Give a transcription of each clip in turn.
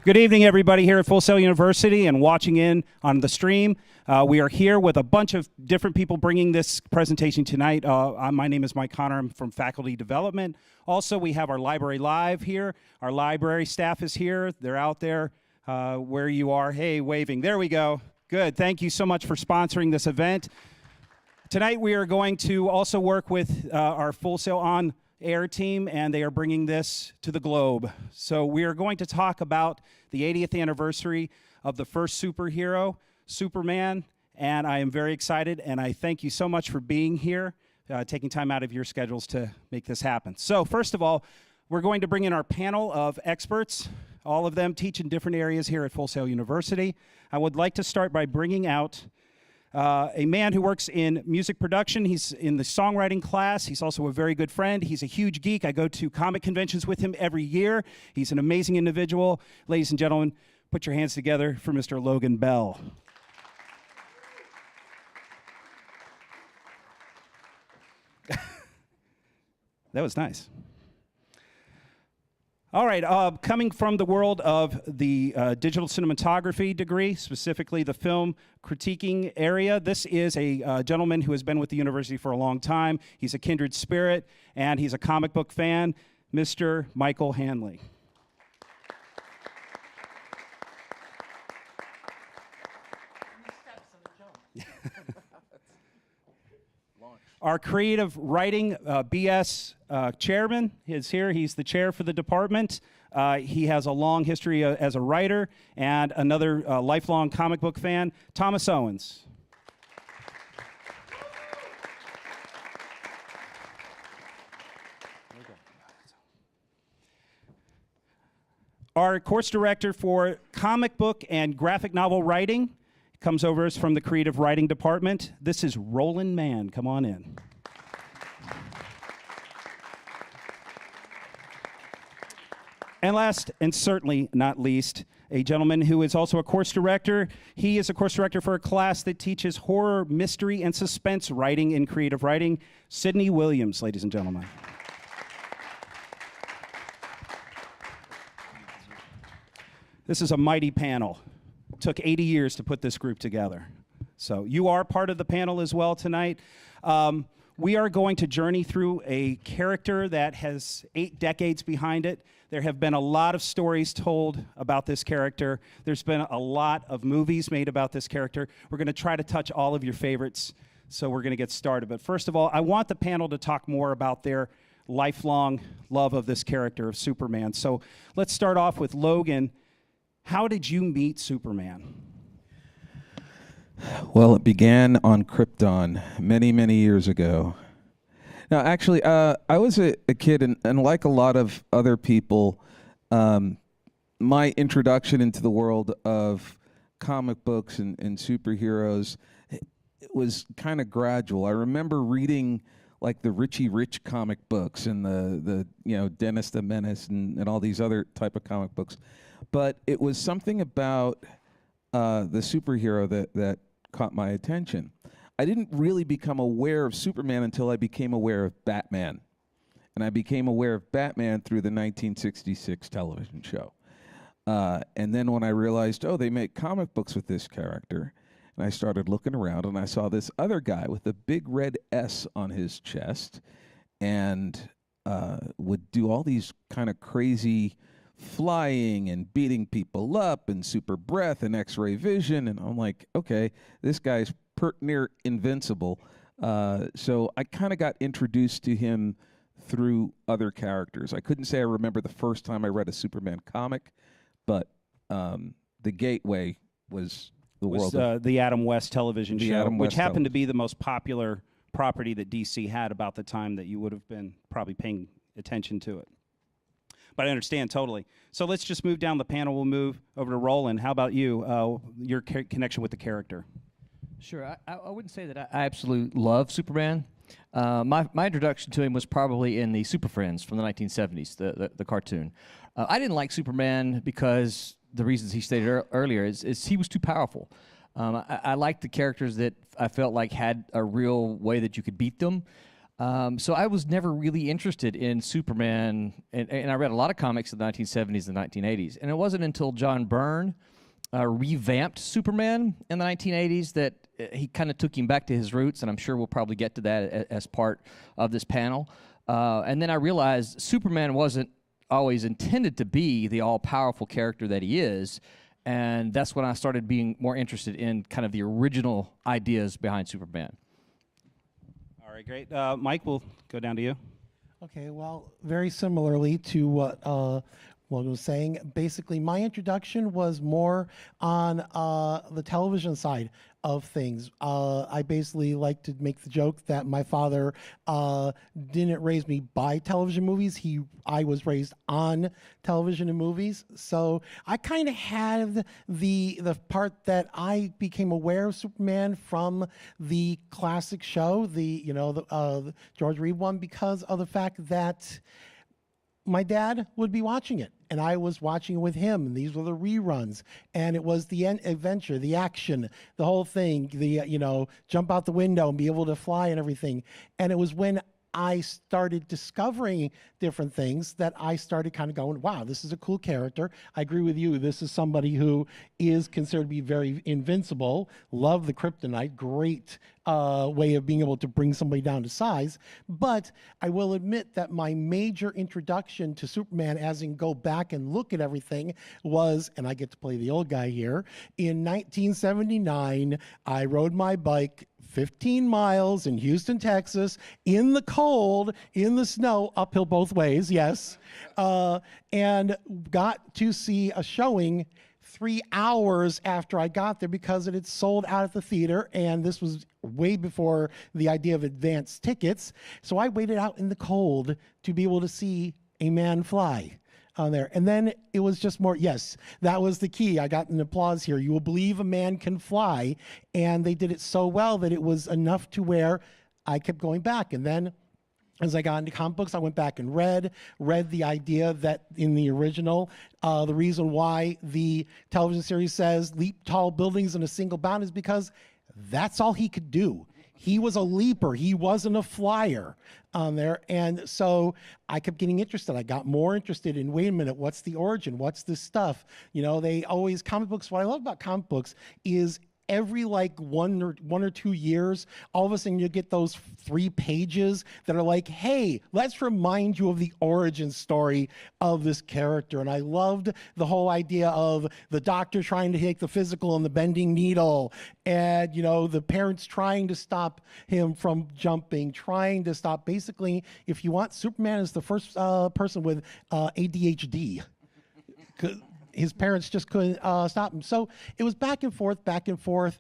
Good evening, everybody here at Full Sail University and watching in on the stream. We are here with a bunch of different people bringing this presentation tonight. My name is Mike Connor. I'm from Faculty Development. Also, we have our LibraryLive here. Our library staff is here. They're out there where you are. Hey, waving. There we go. Good. Thank you so much for sponsoring this event. Tonight, we are going to also work with our Full Sail On Air team, and they are bringing this to the globe. So we are going to talk about the 80th anniversary of the first superhero, Superman, and I am very excited, and I thank you so much for being here, taking time out of your schedules to make this happen. So first of all, we're going to bring in our panel of experts. All of them teach in different areas here at Full Sail University. I would like to start by bringing out a man who works in music production. He's in the songwriting class. He's also a very good friend. He's a huge geek. I go to comic conventions with him every year. He's an amazing individual. Ladies and gentlemen, put your hands together for Mr. Logan Bell. That was nice. All right, coming from the world of the digital cinematography degree, specifically the film critiquing area, this is a gentleman who has been with the university for a long time. He's a kindred spirit, and he's a comic book fan, Mr. Michael Hanley. Our creative writing BS chairman is here. He's the chair for the department. He has a long history as a writer and another lifelong comic book fan, Thomas Owens. Our course director for comic book and graphic novel writing comes over us from the creative writing department. This is Roland Mann. Come on in. And last, and certainly not least, a gentleman who is also a course director. He is a course director for a class that teaches horror, mystery, and suspense writing in creative writing, Sydney Williams, ladies and gentlemen. This is a mighty panel. Took 80 years to put this group together. So you are part of the panel as well tonight. We are going to journey through a character that has 8 decades behind it. There have been a lot of stories told about this character. There's been a lot of movies made about this character. We're going to try to touch all of your favorites, so we're going to get started. But first of all, I want the panel to talk more about their lifelong love of this character of Superman. So let's start off with Logan. How did you meet Superman? Well, it began on Krypton many, many years ago. Now, actually, I was a kid, and like a lot of other people, my introduction into the world of comic books and superheroes, it was kind of gradual. I remember reading like the Richie Rich comic books and the Dennis the Menace and all these other type of comic books. But it was something about the superhero that caught my attention. I didn't really become aware of Superman until I became aware of Batman. And I became aware of Batman through the 1966 television show. And then when I realized, oh, they make comic books with this character, and I started looking around, and I saw this other guy with a big red S on his chest, and would do all these kind of crazy flying and beating people up and super breath and x-ray vision, and I'm like, okay, this guy's pert near invincible. So I kind of got introduced to him through other characters. I couldn't say I remember the first time I read a Superman comic, but the gateway was the Adam West television show, which happened to be the most popular property that DC had about the time that you would have been probably paying attention to it. But I understand totally. So let's just move down the panel. We'll move over to Roland. How about you, your connection with the character? Sure. I wouldn't say that I absolutely love Superman. My introduction to him was probably in the Super Friends from the 1970s, the cartoon. I didn't like Superman because the reasons he stated earlier is he was too powerful. I liked the characters that I felt like had a real way that you could beat them. So I was never really interested in Superman, and I read a lot of comics in the 1970s and 1980s. And it wasn't until John Byrne revamped Superman in the 1980s that he kind of took him back to his roots, and I'm sure we'll probably get to that as part of this panel. And then I realized Superman wasn't always intended to be the all-powerful character that he is, and that's when I started being more interested in kind of the original ideas behind Superman. All right, great. Mike, we'll go down to you. Okay, well, very similarly to what I was saying, basically my introduction was more on the television side of things. I basically like to make the joke that my father didn't raise me by television movies. I was raised on television and movies. So I kind of had the part that I became aware of Superman from the classic show, the George Reed one, because of the fact that my dad would be watching it, and I was watching it with him, and these were the reruns, and it was the adventure, the action, the whole thing, jump out the window and be able to fly and everything. And it was when I started discovering different things that I started kind of going, wow, this is a cool character. I agree with you. This is somebody who is considered to be very invincible. Love the kryptonite. Great way of being able to bring somebody down to size. But I will admit that my major introduction to Superman, as in go back and look at everything, was, and I get to play the old guy here, in 1979, I rode my bike 15 miles in Houston, Texas, in the cold, in the snow, uphill both ways, yes, and got to see a showing 3 hours after I got there because it had sold out at the theater, and this was way before the idea of advanced tickets. So I waited out in the cold to be able to see a man fly on there. And then it was just more, yes, that was the key. I got an applause here. You will believe a man can fly. And they did it so well that it was enough to where I kept going back. And then as I got into comic books, I went back and read the idea that in the original, the reason why the television series says leap tall buildings in a single bound is because that's all he could do. He was a leaper. He wasn't a flyer on there. And so I kept getting interested. I got more interested in, wait a minute, what's the origin? What's this stuff? They always, comic books, what I love about comic books is every like one or 2 years, all of a sudden you get those 3 pages that are like, hey, let's remind you of the origin story of this character. And I loved the whole idea of the doctor trying to take the physical and the bending needle, and the parents trying to stop him from jumping, trying to stop. Basically, if you want, Superman is the first person with ADHD. His parents just couldn't stop him. So it was back and forth, back and forth.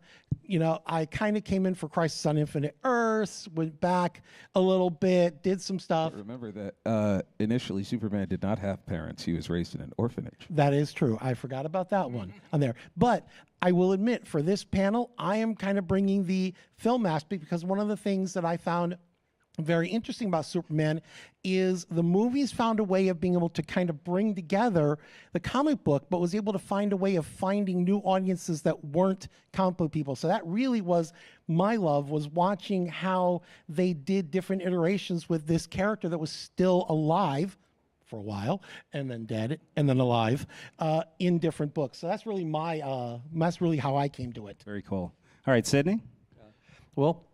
I kind of came in for Crisis on Infinite Earths, went back a little bit, did some stuff. Remember that initially Superman did not have parents. He was raised in an orphanage. That is true. I forgot about that one on there. But I will admit, for this panel, I am kind of bringing the film aspect, because one of the things that I found very interesting about Superman is the movies found a way of being able to kind of bring together the comic book, but was able to find a way of finding new audiences that weren't comic book people. So that really was my love, was watching how they did different iterations with this character that was still alive for a while, and then dead, and then alive in different books. So that's really that's really how I came to it. Very cool. All right, Sydney? Well,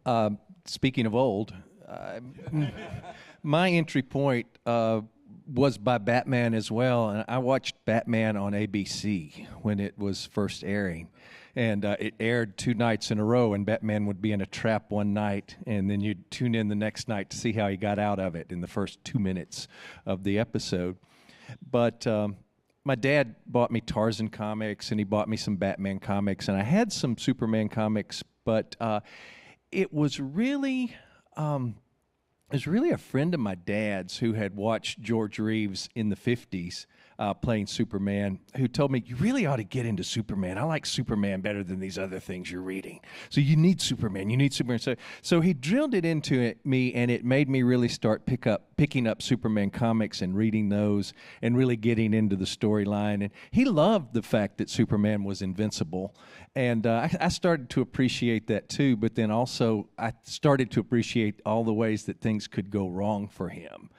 speaking of old, my entry point was by Batman as well, and I watched Batman on ABC when it was first airing, and it aired 2 nights in a row, and Batman would be in a trap one night, and then you'd tune in the next night to see how he got out of it in the first 2 minutes of the episode. But my dad bought me Tarzan comics, and he bought me some Batman comics, and I had some Superman comics, but it was really a friend of my dad's who had watched George Reeves in the 50s playing Superman, who told me, you really ought to get into Superman. I like Superman better than these other things you're reading. So you need Superman. You need Superman. So he drilled it into me, and it made me really start picking up Superman comics and reading those and really getting into the storyline. And he loved the fact that Superman was invincible. And I started to appreciate that too, but then also I started to appreciate all the ways that things could go wrong for him.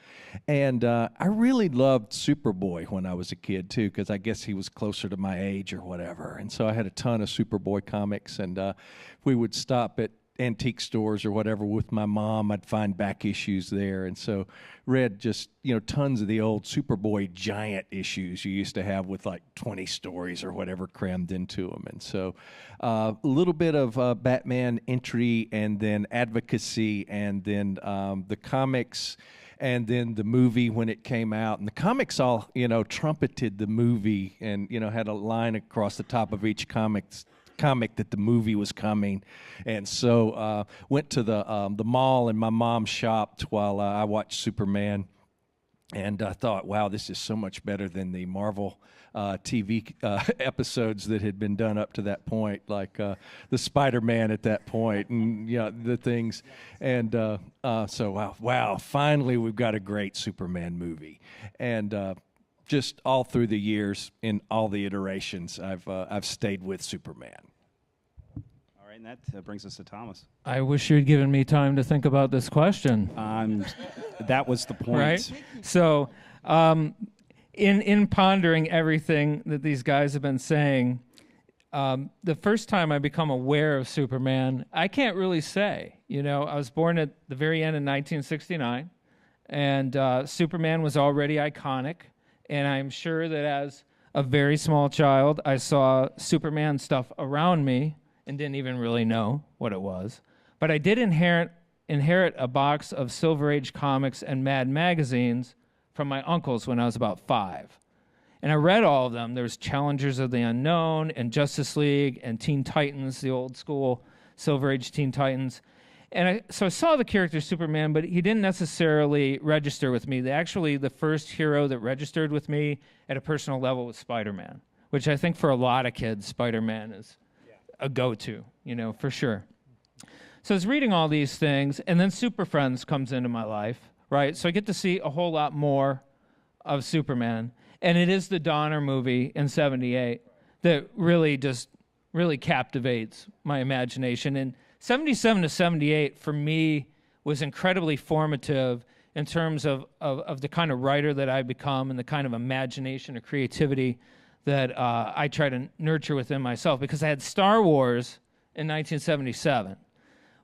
And I really loved Superboy when I was a kid too, because I guess he was closer to my age or whatever. And so I had a ton of Superboy comics, and we would stop at antique stores or whatever with my mom. I'd find back issues there, and so read just tons of the old Superboy giant issues you used to have with like 20 stories or whatever crammed into them. And so a little bit of Batman entry, and then advocacy, and then the comics, and then the movie when it came out. And the comics all trumpeted the movie, and had a line across the top of each comic that the movie was coming. And so went to the mall, and my mom shopped while I watched Superman, and I thought, wow, this is so much better than the Marvel TV episodes that had been done up to that point, like the Spider-Man at that point, and the things. And so wow, finally we've got a great Superman movie. And just all through the years, in all the iterations, I've stayed with Superman. All right, and that brings us to Thomas. I wish you had given me time to think about this question. That was the point. Right? So, in pondering everything that these guys have been saying, the first time I become aware of Superman, I can't really say. I was born at the very end of 1969, and Superman was already iconic. And I'm sure that as a very small child, I saw Superman stuff around me and didn't even really know what it was. But I did inherit a box of Silver Age comics and Mad magazines from my uncles when I was about 5. And I read all of them. There was Challengers of the Unknown and Justice League and Teen Titans, the old school Silver Age Teen Titans. And so I saw the character Superman, but he didn't necessarily register with me. The first hero that registered with me at a personal level was Spider-Man, which I think for a lot of kids, Spider-Man is a go-to, for sure. So I was reading all these things, and then Super Friends comes into my life, right? So I get to see a whole lot more of Superman. And it is the Donner movie in '78 that really captivates my imagination. And 77 to 78 for me was incredibly formative in terms of the kind of writer that I've become and the kind of imagination or creativity that I try to nurture within myself, because I had Star Wars in 1977,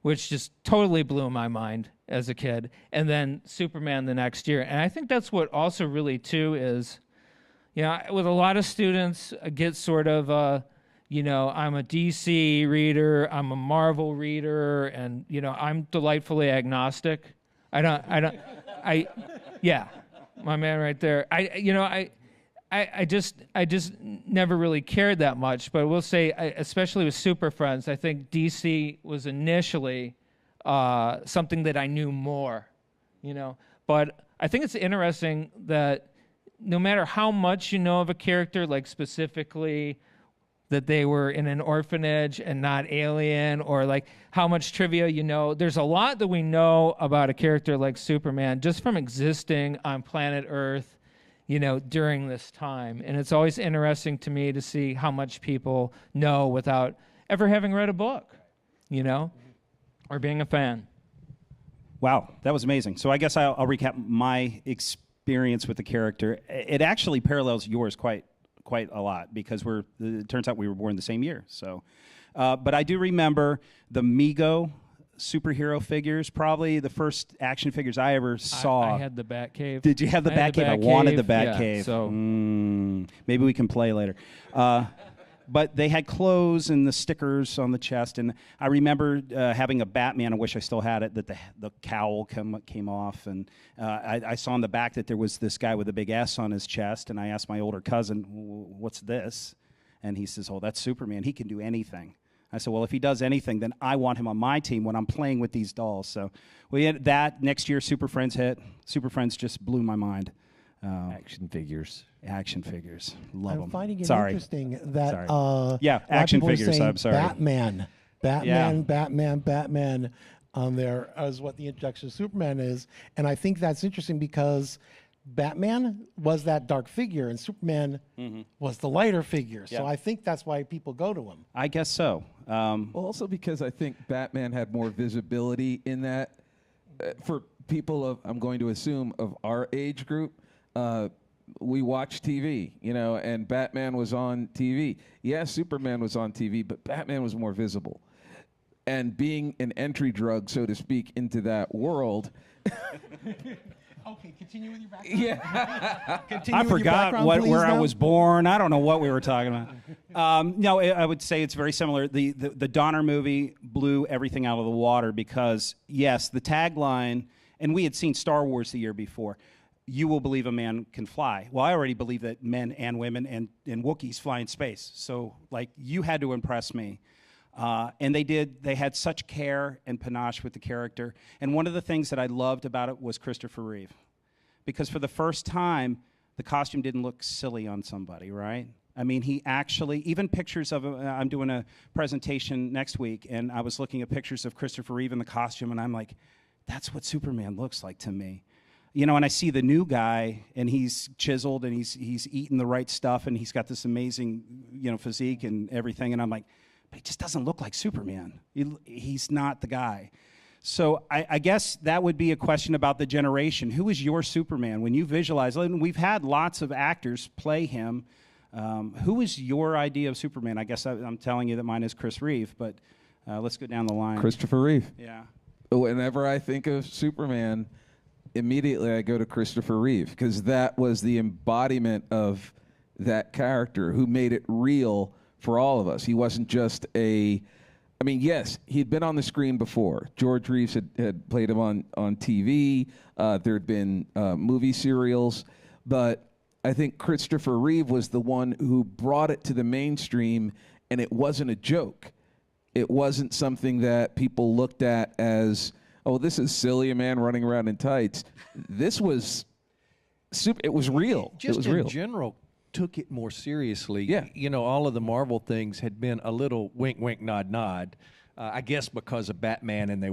which just totally blew my mind as a kid, and then Superman the next year. And I think that's what also really too is, with a lot of students get sort of I'm a DC reader, I'm a Marvel reader, and I'm delightfully agnostic. Yeah, my man right there. I just never really cared that much. But I will say, especially with Super Friends, I think DC was initially something that I knew more, But I think it's interesting that no matter how much you know of a character, like specifically that they were in an orphanage and not alien, or like how much trivia there's a lot that we know about a character like Superman just from existing on planet Earth, during this time. And it's always interesting to me to see how much people know without ever having read a book, or being a fan. Wow, that was amazing. So I guess I'll recap my experience with the character. It actually parallels yours quite a lot, because it turns out we were born the same year. So, but I do remember the Mego superhero figures, probably the first action figures I ever saw. I had the Batcave. Did you have the Batcave? I wanted the Batcave. Yeah, so maybe we can play later. But they had clothes and the stickers on the chest, and I remember having a Batman. I wish I still had it. That the cowl came off, and I saw on the back that there was this guy with a big S on his chest. And I asked my older cousin, "What's this?" And he says, "Oh, that's Superman. He can do anything." I said, "Well, if he does anything, then I want him on my team when I'm playing with these dolls." So we had that. Next year, Super Friends hit. Super Friends just blew my mind. Action figures. Action figures, love them. I'm finding it Sorry. interesting that Sorry. Yeah, a lot of action people are figures, saying I'm sorry. Batman, Yeah. Batman on there as what the introduction of Superman is, and I think that's interesting because Batman was that dark figure and Superman was the lighter figure. So Yeah. I think that's why people go to him. I guess so. Well, also because I think Batman had more visibility in that for people of, I'm going to assume, of our age group. We watch TV, and Batman was on TV. Yes, Superman was on TV, but Batman was more visible. And being an entry drug, so to speak, into that world. Okay, continue with your background. Yeah. Continue I with your forgot background, where please, I now. was born. I don't know what we were talking about. No, I would say it's very similar. The Donner movie blew everything out of the water because, yes, the tagline, and we had seen Star Wars the year before, you will believe a man can fly. Well, I already believe that men and women and Wookiees fly in space. So, you had to impress me. And they did. They had such care and panache with the character. And one of the things that I loved about it was Christopher Reeve. Because for the first time, the costume didn't look silly on somebody, right? I mean, he actually, even pictures of him, I'm doing a presentation next week, and I was looking at pictures of Christopher Reeve in the costume, and I'm like, that's what Superman looks like to me. And I see the new guy, and he's chiseled, and he's eating the right stuff, and he's got this amazing, physique and everything, and I'm like, but he just doesn't look like Superman. He's not the guy. So I guess that would be a question about the generation. Who is your Superman? When you visualize, and we've had lots of actors play him. Who is your idea of Superman? I guess I'm telling you that mine is Chris Reeve, but let's go down the line. Christopher Reeve. Yeah. Whenever I think of Superman, immediately I go to Christopher Reeve because that was the embodiment of that character who made it real for all of us. He wasn't just yes, he'd been on the screen before. George Reeves had played him on TV. There'd been movie serials. But I think Christopher Reeve was the one who brought it to the mainstream, and it wasn't a joke. It wasn't something that people looked at as, oh, this is silly, a man running around in tights. This was it was real. Just it was in real. general, took it more seriously. Yeah. All of the Marvel things had been a little wink, wink, nod, nod. I guess because of Batman, and we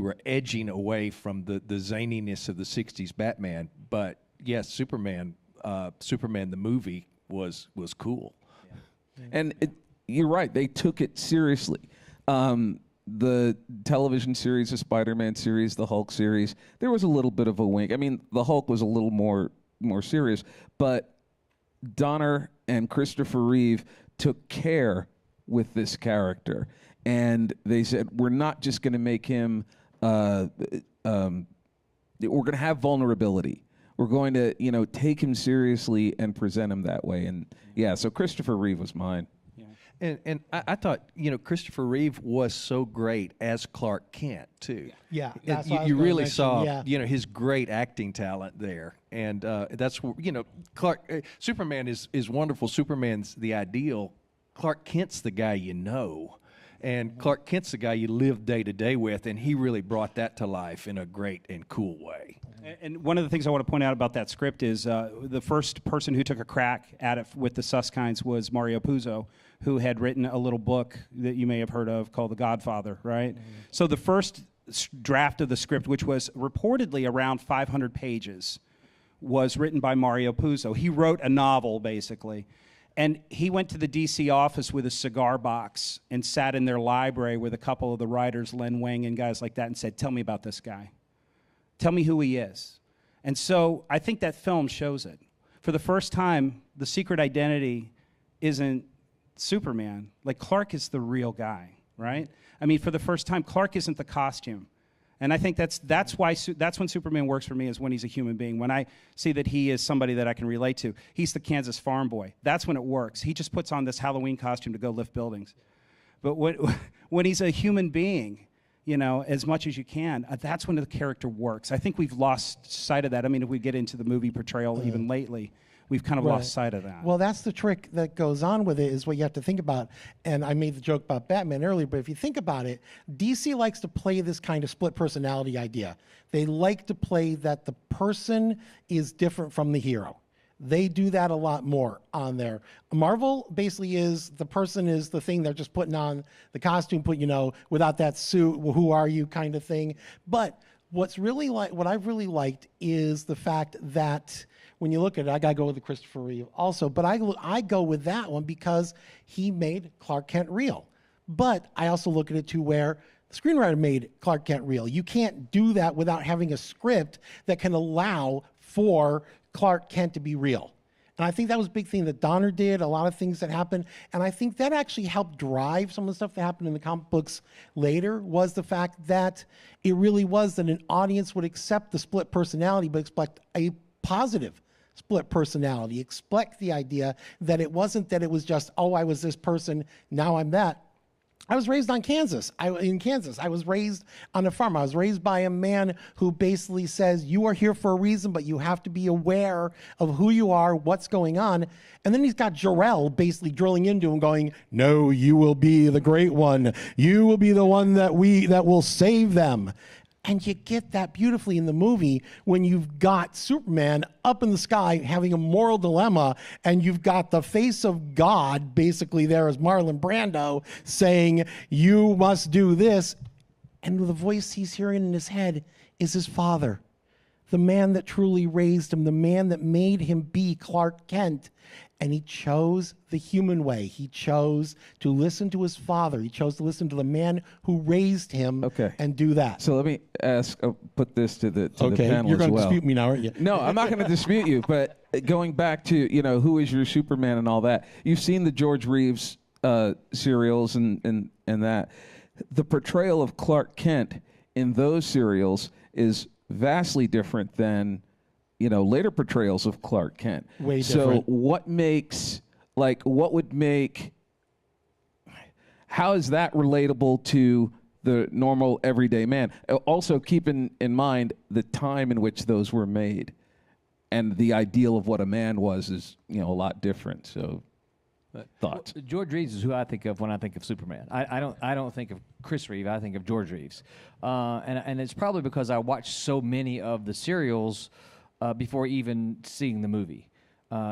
were edging away from the zaniness of the 60s Batman. But yes, Superman the movie was cool. Yeah. And you're right, they took it seriously. The television series, the Spider-Man series, the Hulk series, there was a little bit of a wink. I mean, the Hulk was a little more serious, but Donner and Christopher Reeve took care with this character, and they said, we're not just going to make him, we're going to have vulnerability. We're going to, take him seriously and present him that way. And yeah, so Christopher Reeve was mine. And I thought, Christopher Reeve was so great as Clark Kent, too. Yeah, that's what I was you gonna really mention, saw, yeah. his great acting talent there. And that's, Superman is wonderful. Superman's the ideal. Clark Kent's the guy you know. And Clark Kent's the guy you live day to day with, and he really brought that to life in a great and cool way. And one of the things I want to point out about that script is the first person who took a crack at it with the Suskinds was Mario Puzo, who had written a little book that you may have heard of called The Godfather, right? Mm-hmm. So the first draft of the script, which was reportedly around 500 pages, was written by Mario Puzo. He wrote a novel, basically. And he went to the D.C. office with a cigar box and sat in their library with a couple of the writers, Len Wang and guys like that, and said, tell me about this guy. Tell me who he is. And so I think that film shows it. For the first time, the secret identity isn't Superman. Like, Clark is the real guy, right? I mean, for the first time, Clark isn't the costume. And I think that's when Superman works for me, is when he's a human being. When I see that he is somebody that I can relate to. He's the Kansas farm boy. That's when it works. He just puts on this Halloween costume to go lift buildings. But when he's a human being, as much as you can, that's when the character works. I think we've lost sight of that. I mean, if we get into the movie portrayal even lately. we've kind of Right. lost sight of that. Well, that's the trick that goes on with it, is what you have to think about. And I made the joke about Batman earlier, but if you think about it, DC likes to play this kind of split personality idea. They like to play that the person is different from the hero. They do that a lot more on there. Marvel basically is the person is the thing they're just putting on the costume, without that suit, who are you kind of thing. But what I've really liked is the fact that when you look at it, I got to go with the Christopher Reeve also, but I go with that one because he made Clark Kent real. But I also look at it too where the screenwriter made Clark Kent real. You can't do that without having a script that can allow for Clark Kent to be real. And I think that was a big thing that Donner did, a lot of things that happened. And I think that actually helped drive some of the stuff that happened in the comic books later, was the fact that it really was that an audience would accept the split personality, but expect a positive split personality. Expect the idea that it wasn't that it was just, oh, I was this person, now I'm that. I was raised in Kansas. I was raised on a farm. I was raised by a man who basically says, you are here for a reason, but you have to be aware of who you are, what's going on. And then he's got Jor-El basically drilling into him going, no, you will be the great one. You will be the one that will save them. And you get that beautifully in the movie when you've got Superman up in the sky having a moral dilemma, and you've got the face of God basically there as Marlon Brando saying, you must do this. And the voice he's hearing in his head is his father, the man that truly raised him, the man that made him be Clark Kent. And he chose the human way. He chose to listen to his father. He chose to listen to the man who raised him and do that. So let me put this to the panel you're as well. going to dispute me now, aren't you? No, I'm not going to dispute you, but going back to, who is your Superman and all that, you've seen the George Reeves serials and that. The portrayal of Clark Kent in those serials is vastly different than later portrayals of Clark Kent. Way so different. How is that relatable to the normal everyday man? Also keep in mind the time in which those were made, and the ideal of what a man was is, a lot different. So thoughts? Well, George Reeves is who I think of when I think of Superman. I don't think of Chris Reeve. I think of George Reeves, and it's probably because I watched so many of the serials before even seeing the movie.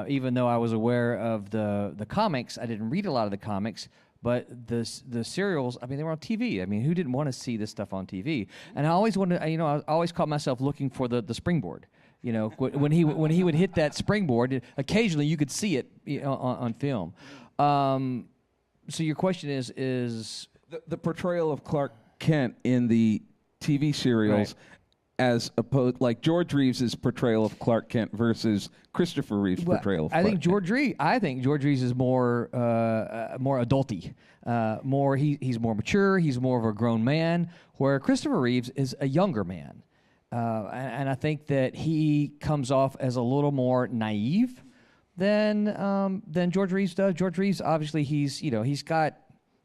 Even though I was aware of the comics, I didn't read a lot of the comics, but the serials, they were on TV. Who didn't want to see this stuff on TV? And I always wanted, I always caught myself looking for the springboard. When he would hit that springboard, occasionally you could see it on film. So your question is the portrayal of Clark Kent in the TV serials, right, as opposed, like George Reeves' portrayal of Clark Kent versus Christopher Reeve's portrayal of Clark Kent. I think George Reeves is more adulty. He's more mature. He's more of a grown man, where Christopher Reeves is a younger man. And I think that he comes off as a little more naive than George Reeves does. George Reeves, obviously, he's got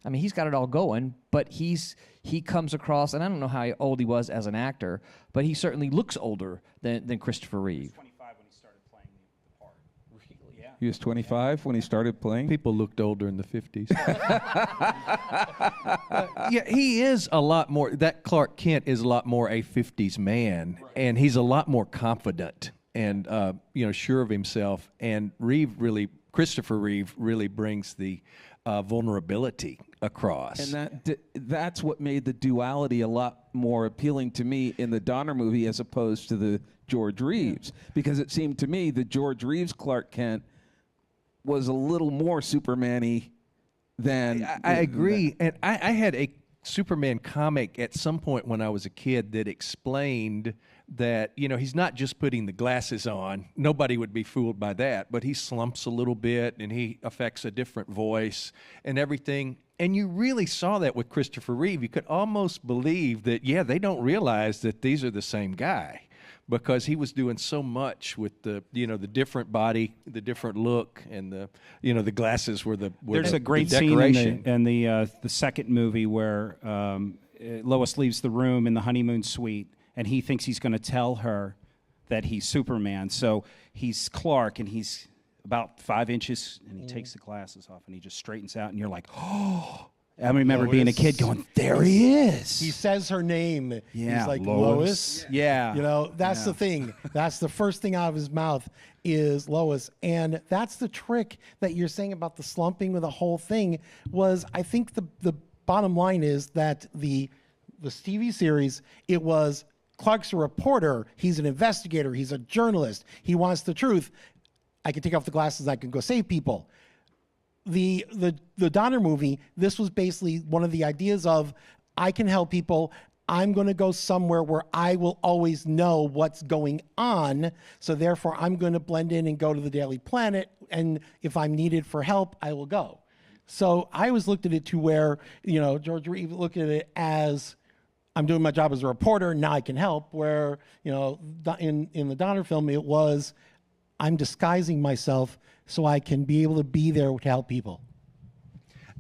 it all going, but he comes across, and I don't know how old he was as an actor, but he certainly looks older than Christopher Reeve. 25 when he started playing the part. Really? Yeah. He was 25 when he started playing? People looked older in the 50s. Yeah, he is a lot more, that Clark Kent is a lot more a 50s man, right, and he's a lot more confident and sure of himself. And Christopher Reeve really brings the vulnerability across. And that's what made the duality a lot more appealing to me in the Donner movie as opposed to the George Reeves, because it seemed to me the George Reeves Clark Kent was a little more Superman-y than... I agree. And I had a Superman comic at some point when I was a kid that explained that, he's not just putting the glasses on. Nobody would be fooled by that. But he slumps a little bit, and he affects a different voice and everything. And you really saw that with Christopher Reeve. You could almost believe that, they don't realize that these are the same guy, because he was doing so much with the different body, the different look, and the glasses were the There's a great decoration. scene in the second movie where Lois leaves the room in the honeymoon suite, and he thinks he's going to tell her that he's Superman. So he's Clark, and he's about 5 inches, and he takes the glasses off, and he just straightens out, and you're like, oh. I remember being a kid going, there he is. He says her name. Yeah, He's like, Lois. Lois. Yeah. You know, that's the thing. That's the first thing out of his mouth is Lois. And that's the trick that you're saying about the slumping with the whole thing was, I think the bottom line is that the TV series, it was Clark's a reporter. He's an investigator. He's a journalist. He wants the truth. I can take off the glasses. I can go save people. The Donner movie, this was basically one of the ideas of, I can help people. I'm going to go somewhere where I will always know what's going on. So therefore, I'm going to blend in and go to the Daily Planet. And if I'm needed for help, I will go. So I always looked at it to where, you know, George Reeve looked at it as, I'm doing my job as a reporter, now I can help. Where, you know, in the Donner film, it was, I'm disguising myself so I can be able to be there to help people.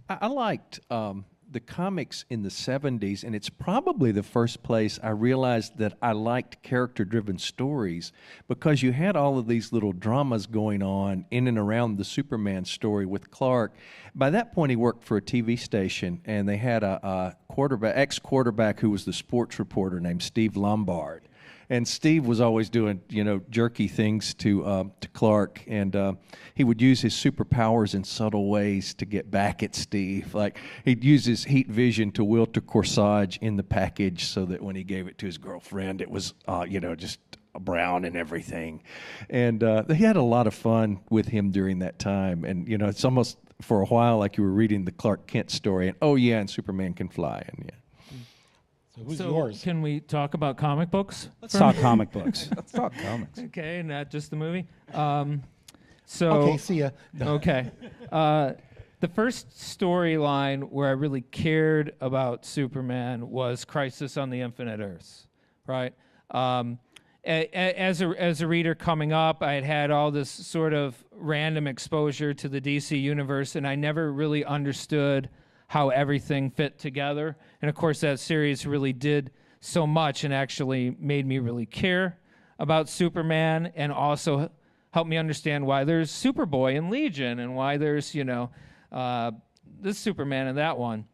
I liked the comics in the 70s, and it's probably the first place I realized that I liked character-driven stories, because you had all of these little dramas going on in and around the Superman story with Clark. By that point, he worked for a TV station, and they had a ex-quarterback who was the sports reporter named Steve Lombard. And Steve was always doing, you know, jerky things to Clark, and he would use his superpowers in subtle ways to get back at Steve. Like, he'd use his heat vision to wilt a corsage in the package so that when he gave it to his girlfriend, it was, you know, just brown and everything. And he had a lot of fun with him during that time. And, you know, it's almost for a while like you were reading the Clark Kent story, and oh yeah, and Superman can fly, and yeah. So who's So yours? can we talk about comic books? Let's talk comic books. Let's talk comics. Okay, not just the movie. So Okay, see ya. Okay. The first storyline where I really cared about Superman was Crisis on the Infinite Earths, right? As a reader coming up, I had had all this sort of random exposure to the DC universe, and I never really understood how everything fit together. And of course, that series really did so much and actually made me really care about Superman, and also helped me understand why there's Superboy and Legion, and why there's, you know, this Superman and that one.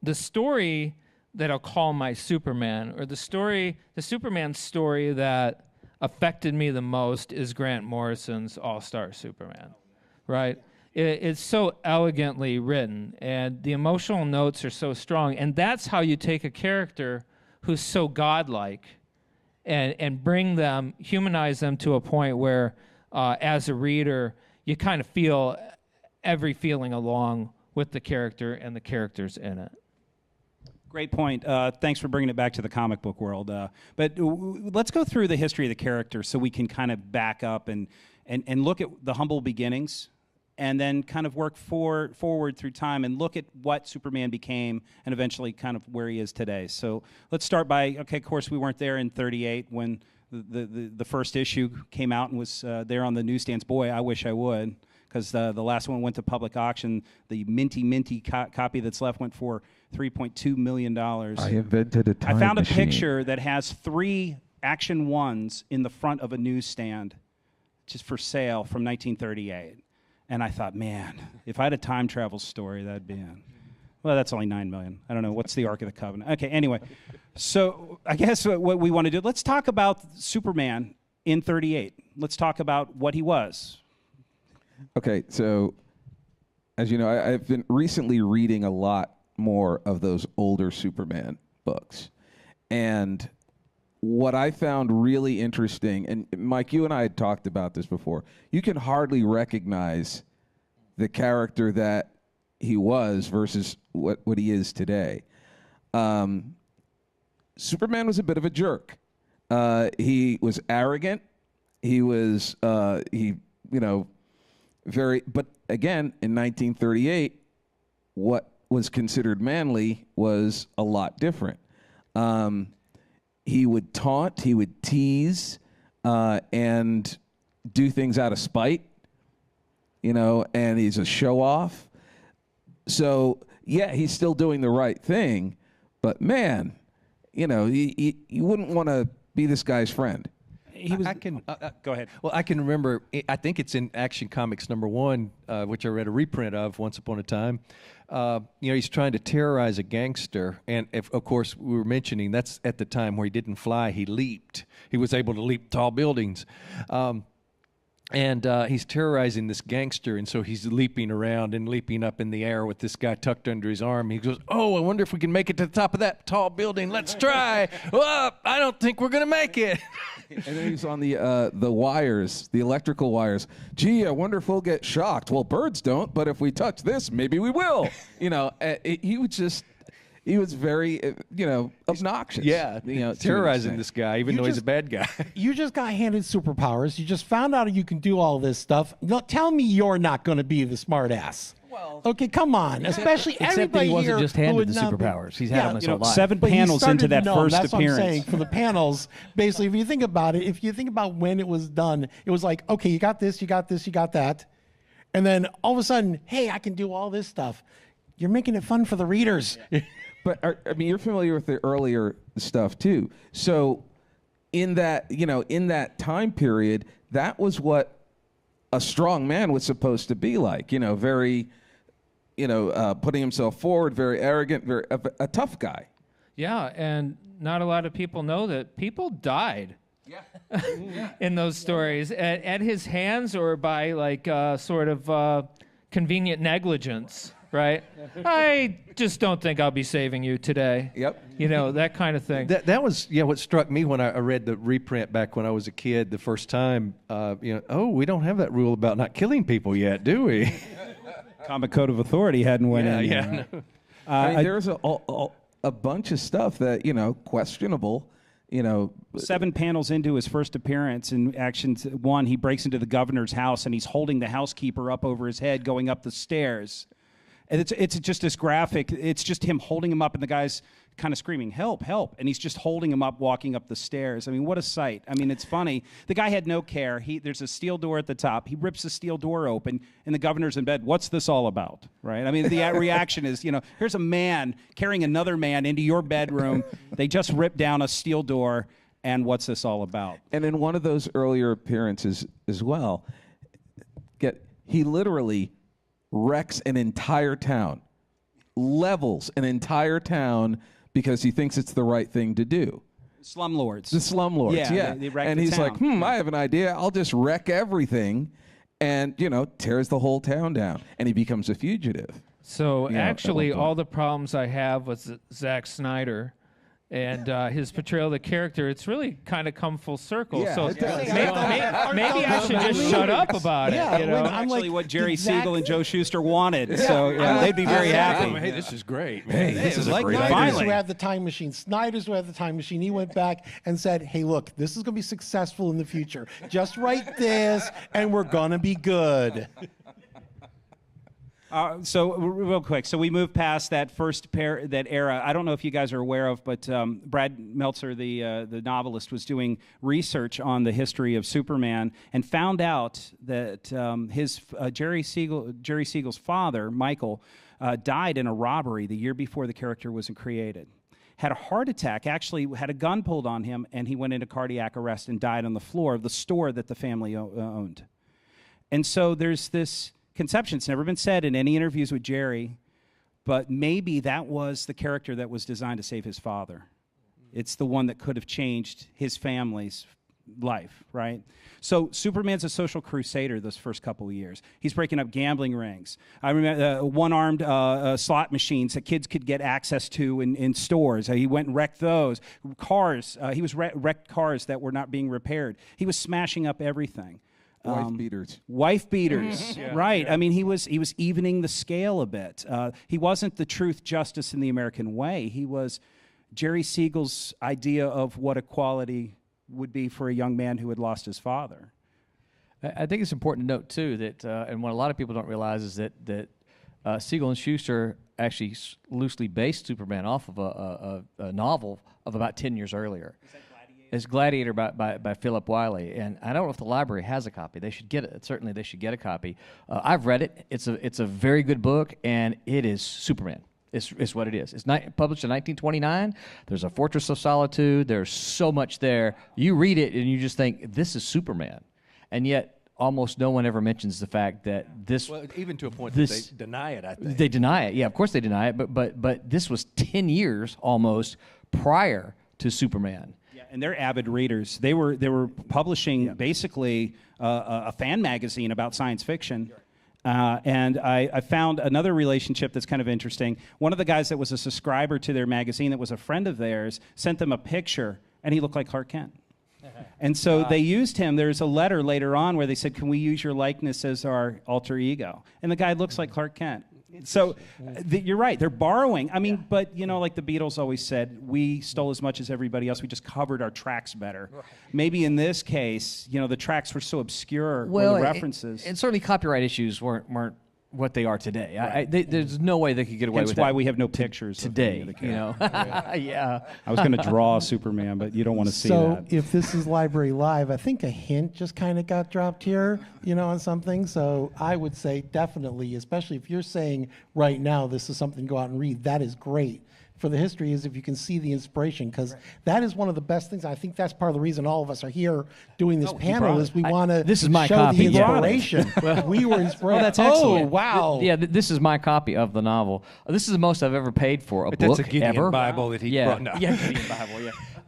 The story that I'll call my Superman, or the Superman story that affected me the most, is Grant Morrison's All-Star Superman, right? It's so elegantly written, and the emotional notes are so strong, and that's how you take a character who's so godlike and bring them, humanize them to a point where, as a reader, you kind of feel every feeling along with the character and the characters in it. Great point. Thanks for bringing it back to the comic book world. But let's go through the history of the character so we can kind of back up and look at the humble beginnings, and then kind of work forward through time and look at what Superman became and eventually kind of where he is today. So let's start by, okay, of course, we weren't there in 38 when the first issue came out and was there on the newsstands. Boy, I wish I would, because the last one went to public auction. The minty copy that's left went for $3.2 million. I invented a time I found a machine. picture that has 3 Action 1s in the front of a newsstand just for sale from 1938. And I thought, man, if I had a time travel story, that'd be it. Well, that's only $9 million. I don't know. What's the Ark of the Covenant? Okay, anyway. So I guess what we want to do, let's talk about Superman in 38. Let's talk about what he was. Okay, so as you know, I've been recently reading a lot more of those older Superman books. And what I found really interesting, and Mike, you and I had talked about this before, you can hardly recognize the character that he was versus what he is today. Superman was a bit of a jerk. He was arrogant. He was, very, but again, in 1938, what was considered manly was a lot different. He would taunt, he would tease, and do things out of spite, and he's a show-off. So, yeah, he's still doing the right thing, but man, you wouldn't want to be this guy's friend. he was. I can Go ahead. Well, I can remember. I think it's in Action Comics #1, which I read a reprint of once upon a time. He's trying to terrorize a gangster, and of course, we were mentioning that's at the time where he didn't fly; he leaped. He was able to leap tall buildings. And he's terrorizing this gangster, and so he's leaping around and leaping up in the air with this guy tucked under his arm. He goes, "Oh, I wonder if we can make it to the top of that tall building. Let's try." "Oh, I don't think we're going to make it." And then he's on the wires, the electrical wires. "Gee, I wonder if we'll get shocked." "Well, birds don't, but if we touch this, maybe we will." He was very, obnoxious. Yeah, to terrorizing an this extent. guy, even though he's a bad guy. You just got handed superpowers. You just found out you can do all this stuff. No, tell me you're not going to be the smart ass. Well, okay, come on. Especially Except that everybody he wasn't here just who handed would the not be- superpowers. He's had them his whole life. 7 But he panels started into to that know 'em. first That's appearance. what I'm saying. For the panels, basically, if you think about it, if you think about when it was done, it was like, okay, you got this, you got this, you got that. And then all of a sudden, hey, I can do all this stuff. You're making it fun for the readers. But you're familiar with the earlier stuff too. So, in that time period, that was what a strong man was supposed to be like. Very, putting himself forward, very arrogant, very a tough guy. Yeah, and not a lot of people know that people died. In those stories, at his hands or by sort of convenient negligence. Right? I just don't think I'll be saving you today. Yep. That kind of thing. That was what struck me when I read the reprint back when I was a kid the first time. We don't have that rule about not killing people yet, do we? Comic Code of Authority hadn't went in. Yeah. There's a bunch of stuff that questionable. 7 panels into his first appearance in Action 1, he breaks into the governor's house and he's holding the housekeeper up over his head going up the stairs. And it's just this graphic. It's just him holding him up, and the guy's kind of screaming, "Help, help!" And he's just holding him up, walking up the stairs. I mean, what a sight. I mean, it's funny. The guy had no care. There's a steel door at the top. He rips the steel door open, and the governor's in bed. What's this all about, right? I mean, the reaction is, here's a man carrying another man into your bedroom. They just ripped down a steel door, and what's this all about? And in one of those earlier appearances as well, he literally wrecks an entire town, levels an entire town because he thinks it's the right thing to do. Slumlords. The slumlords, yeah. They wreck and the he's town. like, I have an idea. I'll just wreck everything and, tears the whole town down. And he becomes a fugitive. So Yeah, actually, at one point. all the problems I have with Zack Snyder and his portrayal of the character, it's really kind of come full circle. Yeah, So it does. maybe I should just shut up about Yeah, it. when I'm Actually, like, what Jerry Zack- Siegel and Joe Schuster wanted. So they'd be very happy. Hey, this is great. Hey, this is a great Snyder's Finally. who had the time machine. Snyder's who had the time machine. He went back and said, hey, look, this is going to be successful in the future. Just write this, and we're going to be good. So real quick, so we moved past that that era. I don't know if you guys are aware of, but Brad Meltzer, the novelist, was doing research on the history of Superman and found out that his Jerry Siegel's father, Michael, died in a robbery the year before the character was created. Had a heart attack, actually had a gun pulled on him, and he went into cardiac arrest and died on the floor of the store that the family owned. And so there's this conception. It's never been said in any interviews with Jerry, but maybe that was the character that was designed to save his father. It's the one that could have changed his family's life, right? So Superman's a social crusader those first couple of years. He's breaking up gambling rings. I remember one-armed slot machines that kids could get access to in stores. He went and wrecked those. Cars, he was wrecked cars that were not being repaired. He was smashing up everything. Wife beaters, right? I mean, he was evening the scale a bit. He wasn't the truth, justice, in the American way. He was Jerry Siegel's idea of what equality would be for a young man who had lost his father. I think it's important to note too that, and what a lot of people don't realize is that Siegel and Schuster actually loosely based Superman off of a novel of about 10 years earlier. It's Gladiator by Philip Wiley, and I don't know if the library has a copy. They should get it. Certainly, they should get a copy. I've read it. It's a very good book, and it is Superman. It's what it is. It's published in 1929. There's a Fortress of Solitude. There's so much there. You read it and you just think, this is Superman. And yet almost no one ever mentions the fact that this... Well, even to a point this, that they deny it, I think. They deny it. Yeah, of course they deny it. But this was 10 years almost prior to Superman. Yeah, and they're avid readers. They were publishing basically a fan magazine about science fiction. And I found another relationship that's kind of interesting. One of the guys that was a subscriber to their magazine that was a friend of theirs sent them a picture, and he looked like Clark Kent. And so they used him. There's a letter later on where they said, can we use your likeness as our alter ego? And the guy looks like Clark Kent. So you're right. They're borrowing. I mean, but, you know, like the Beatles always said, we stole as much as everybody else. We just covered our tracks better. Right. Maybe in this case, you know, the tracks were so obscure, or the references. And certainly copyright issues weren't what they are today. Right. There's no way they could get away with that. That's why we have no pictures today. You know, yeah. I was going to draw Superman, but you don't want to see that. So if this is Library Live, I think a hint just kind of got dropped here, you know, on something. So I would say definitely, especially if you're saying right now this is something to go out and read, that is great. For the history is if you can see the inspiration, because that is one of the best things. I think that's part of the reason all of us are here doing this panel is we want to this is my show copy. the inspiration. We were inspired. Oh, that's excellent. Oh, wow. This is my copy of the novel. This is the most I've ever paid for a book That's a Gideon ever. Bible that he brought. No. Yeah, Gideon Bible,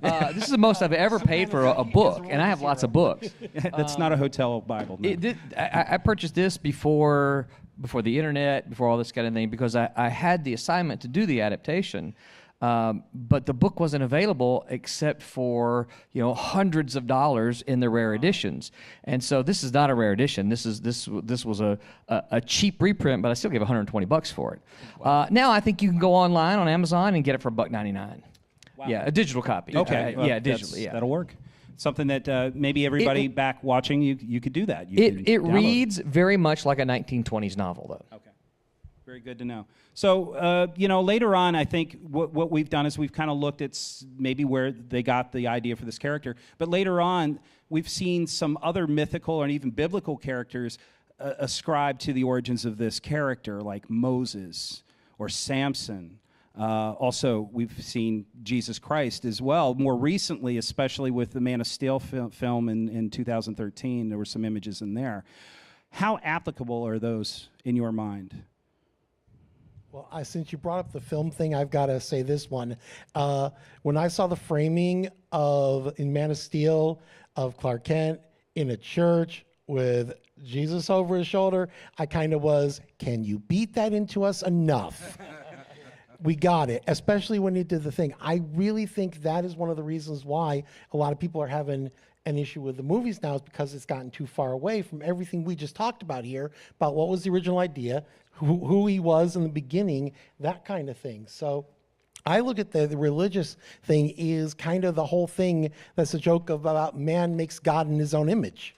yeah. This is the most I've ever paid for a book, and I have lots of books. That's not a hotel Bible. No. I purchased this before the internet, before all this kind of thing, because I had the assignment to do the adaptation. But the book wasn't available except for, you know, hundreds of dollars in the rare editions, and so this is not a rare edition. This was a cheap reprint, but I still gave $120 for it. Now I think you can go online on Amazon and get it for $1.99. Wow. Yeah, a digital copy. Okay, yeah, digitally. Yeah, that'll work. Something that maybe everybody back watching you could do that. It reads very much like a 1920s novel, though. Okay. Very good to know. So, you know, later on, I think what we've done is we've kind of looked at maybe where they got the idea for this character. But later on, we've seen some other mythical and even biblical characters ascribed to the origins of this character, like Moses or Samson. Also, we've seen Jesus Christ as well. More recently, especially with the Man of Steel film in 2013, there were some images in there. How applicable are those in your mind? Well, since you brought up the film thing, I've got to say this one. When I saw the framing in Man of Steel of Clark Kent in a church with Jesus over his shoulder, I kind of was, can you beat that into us enough? We got it, especially when he did the thing. I really think that is one of the reasons why a lot of people are having an issue with the movies now, is because it's gotten too far away from everything we just talked about here, about what was the original idea, who he was in the beginning, that kind of thing. So I look at the religious thing is kind of the whole thing that's a joke about man makes God in his own image.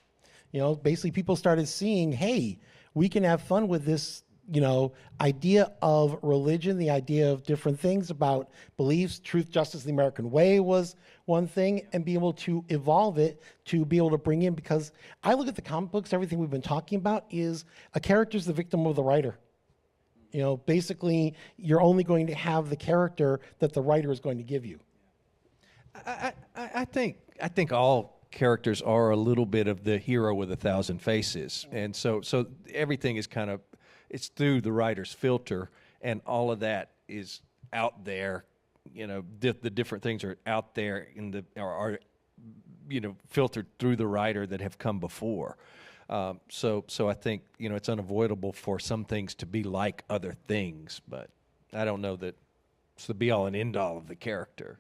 You know, basically people started seeing, hey, we can have fun with this, you know, idea of religion, the idea of different things about beliefs. Truth, justice, the American way was one thing, and be able to evolve it to be able to bring in, because I look at the comic books, everything we've been talking about is a character's the victim of the writer. You know, basically, you're only going to have the character that the writer is going to give you. I think all characters are a little bit of the hero with 1,000 faces, and so everything is kind of, it's through the writer's filter, and all of that is out there. You know, the different things are out there are you know, filtered through the writer that have come before. So I think, you know, it's unavoidable for some things to be like other things, but I don't know that it's the be all and end all of the character.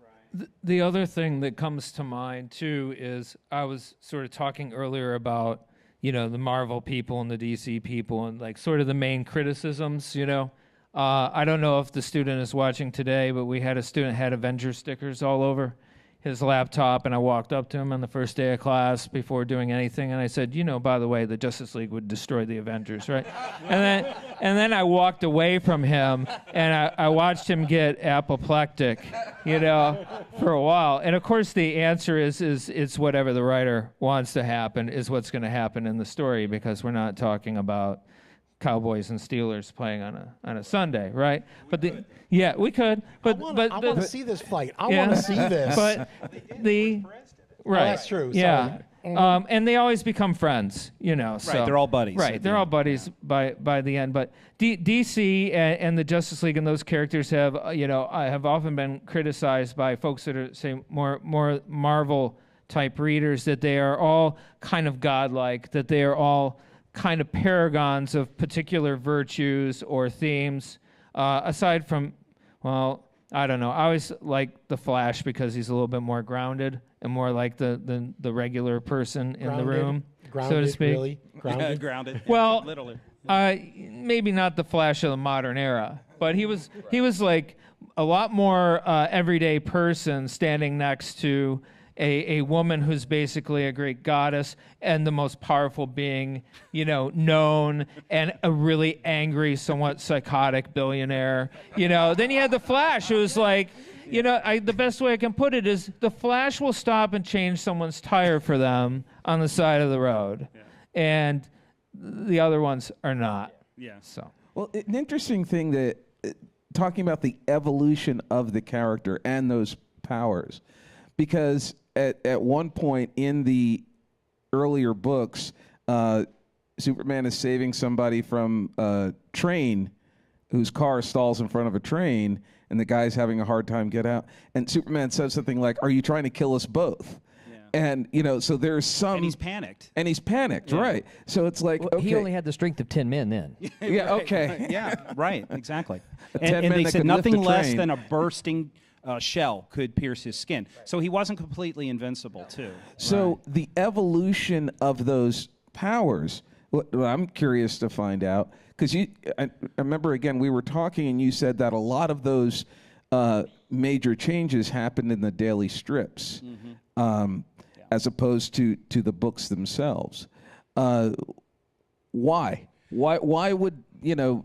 The other thing that comes to mind too is I was sort of talking earlier about, you know, the Marvel people and the DC people and like sort of the main criticisms, you know. I don't know if the student is watching today, but we had a student had Avengers stickers all over his laptop, and I walked up to him on the first day of class before doing anything, and I said, you know, by the way, the Justice League would destroy the Avengers, right? and then I walked away from him, and I watched him get apoplectic, you know, for a while. And of course, the answer is it's whatever the writer wants to happen is what's going to happen in the story, because we're not talking about Cowboys and Steelers playing on a Sunday, right? But we could. But I want to see this fight. I yeah. want to see this. But the right, that's true. Yeah. Sorry. And they always become friends, you know. So, Right, they're all buddies Right, at they're the all end, buddies by the end. But DC and the Justice League and those characters have, have often been criticized by folks that are, say, more Marvel type readers, that they are all kind of godlike, that they are all kind of paragons of particular virtues or themes. Aside from, well, I don't know. I always like the Flash because he's a little bit more grounded and more like the regular person in the room, so to speak. Really? Grounded? Grounded. Well, literally. Maybe not the Flash of the modern era, but he was like a lot more everyday person standing next to a woman who's basically a Greek goddess and the most powerful being, known, and a really angry, somewhat psychotic billionaire. Then you had the Flash, who was like, the best way I can put it is the Flash will stop and change someone's tire for them on the side of the road, and the other ones are not. Yeah. So. Well, an interesting thing that talking about the evolution of the character and those powers, because at one point in the earlier books, Superman is saving somebody from a train whose car stalls in front of a train, and the guy's having a hard time get out. And Superman says something like, "Are you trying to kill us both?" And, so there's some... And he's panicked. And he's panicked, right. So it's like, Well, okay. he only had the strength of 10 men then. Yeah, okay. Yeah, right, exactly. 10 And men they that said could lift nothing a less train. than a bursting shell could pierce his skin. So he wasn't completely invincible, too. So the evolution of those powers, what I'm curious to find out, because I remember, again, we were talking and you said that a lot of those major changes happened in the daily strips, as opposed to the books themselves. Why? Why would,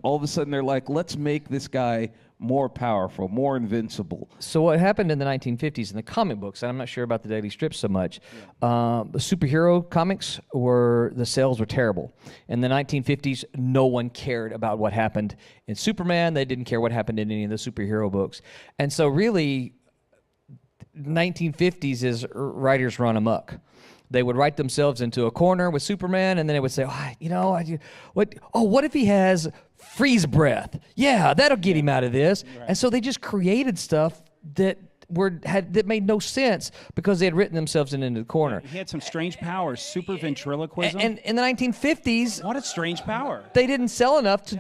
all of a sudden they're like, let's make this guy more powerful, more invincible? So what happened in the 1950s in the comic books, and I'm not sure about the daily strips so much, the superhero comics the sales were terrible. In the 1950s, no one cared about what happened in Superman. They didn't care what happened in any of the superhero books. And so really, 1950s is writers run amok. They would write themselves into a corner with Superman, and then they would say, what if he has freeze breath? Yeah, that'll get him out of this. Right. And so they just created stuff that made no sense because they had written themselves into the corner. He had some strange powers, super ventriloquism. And in the 1950s, what a strange power. They didn't sell enough to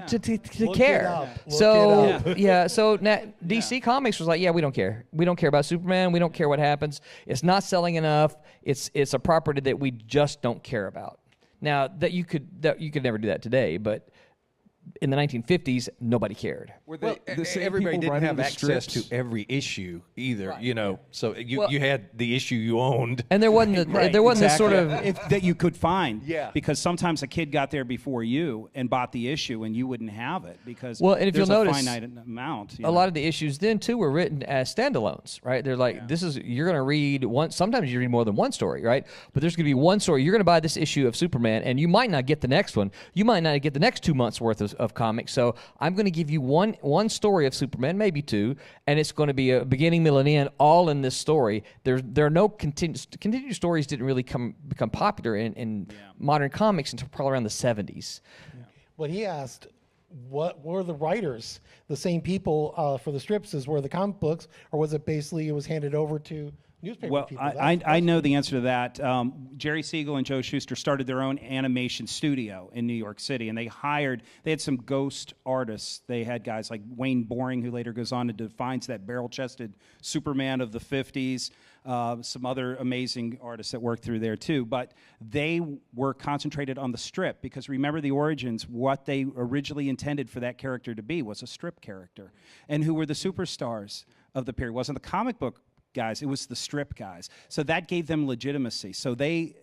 care. So DC Comics was like, we don't care. We don't care about Superman. We don't care what happens. It's not selling enough. It's a property that we just don't care about. Now that you could never do that today, but in the 1950s, nobody cared. Everybody didn't have access to every issue either, So you had the issue you owned, and there wasn't this sort of that you could find. Yeah. Because sometimes a kid got there before you and bought the issue, and you wouldn't have it because and if there's you'll a notice, finite amount. A lot of the issues then too were written as standalones, right? They're like, you're going to read one. Sometimes you read more than one story, right? But there's going to be one story. You're going to buy this issue of Superman, and you might not get the next one. You might not get the next 2 months worth of comics. So I'm going to give you one story of Superman, maybe two, and it's going to be a beginning, middle, and end, all in this story. There are no continued stories. Didn't really become popular in modern comics until probably around the 70s. Yeah. But he asked, what were the writers the same people for the strips as were the comic books, or was it basically it was handed over to newspaper people? I know the answer to that. Jerry Siegel and Joe Shuster started their own animation studio in New York City, and they had some ghost artists. They had guys like Wayne Boring, who later goes on to defines that barrel-chested Superman of the 50s, some other amazing artists that worked through there too, but they were concentrated on the strip because remember the origins, what they originally intended for that character to be was a strip character. And who were the superstars of the period? It wasn't the comic book guys, it was the strip guys. So that gave them legitimacy. So they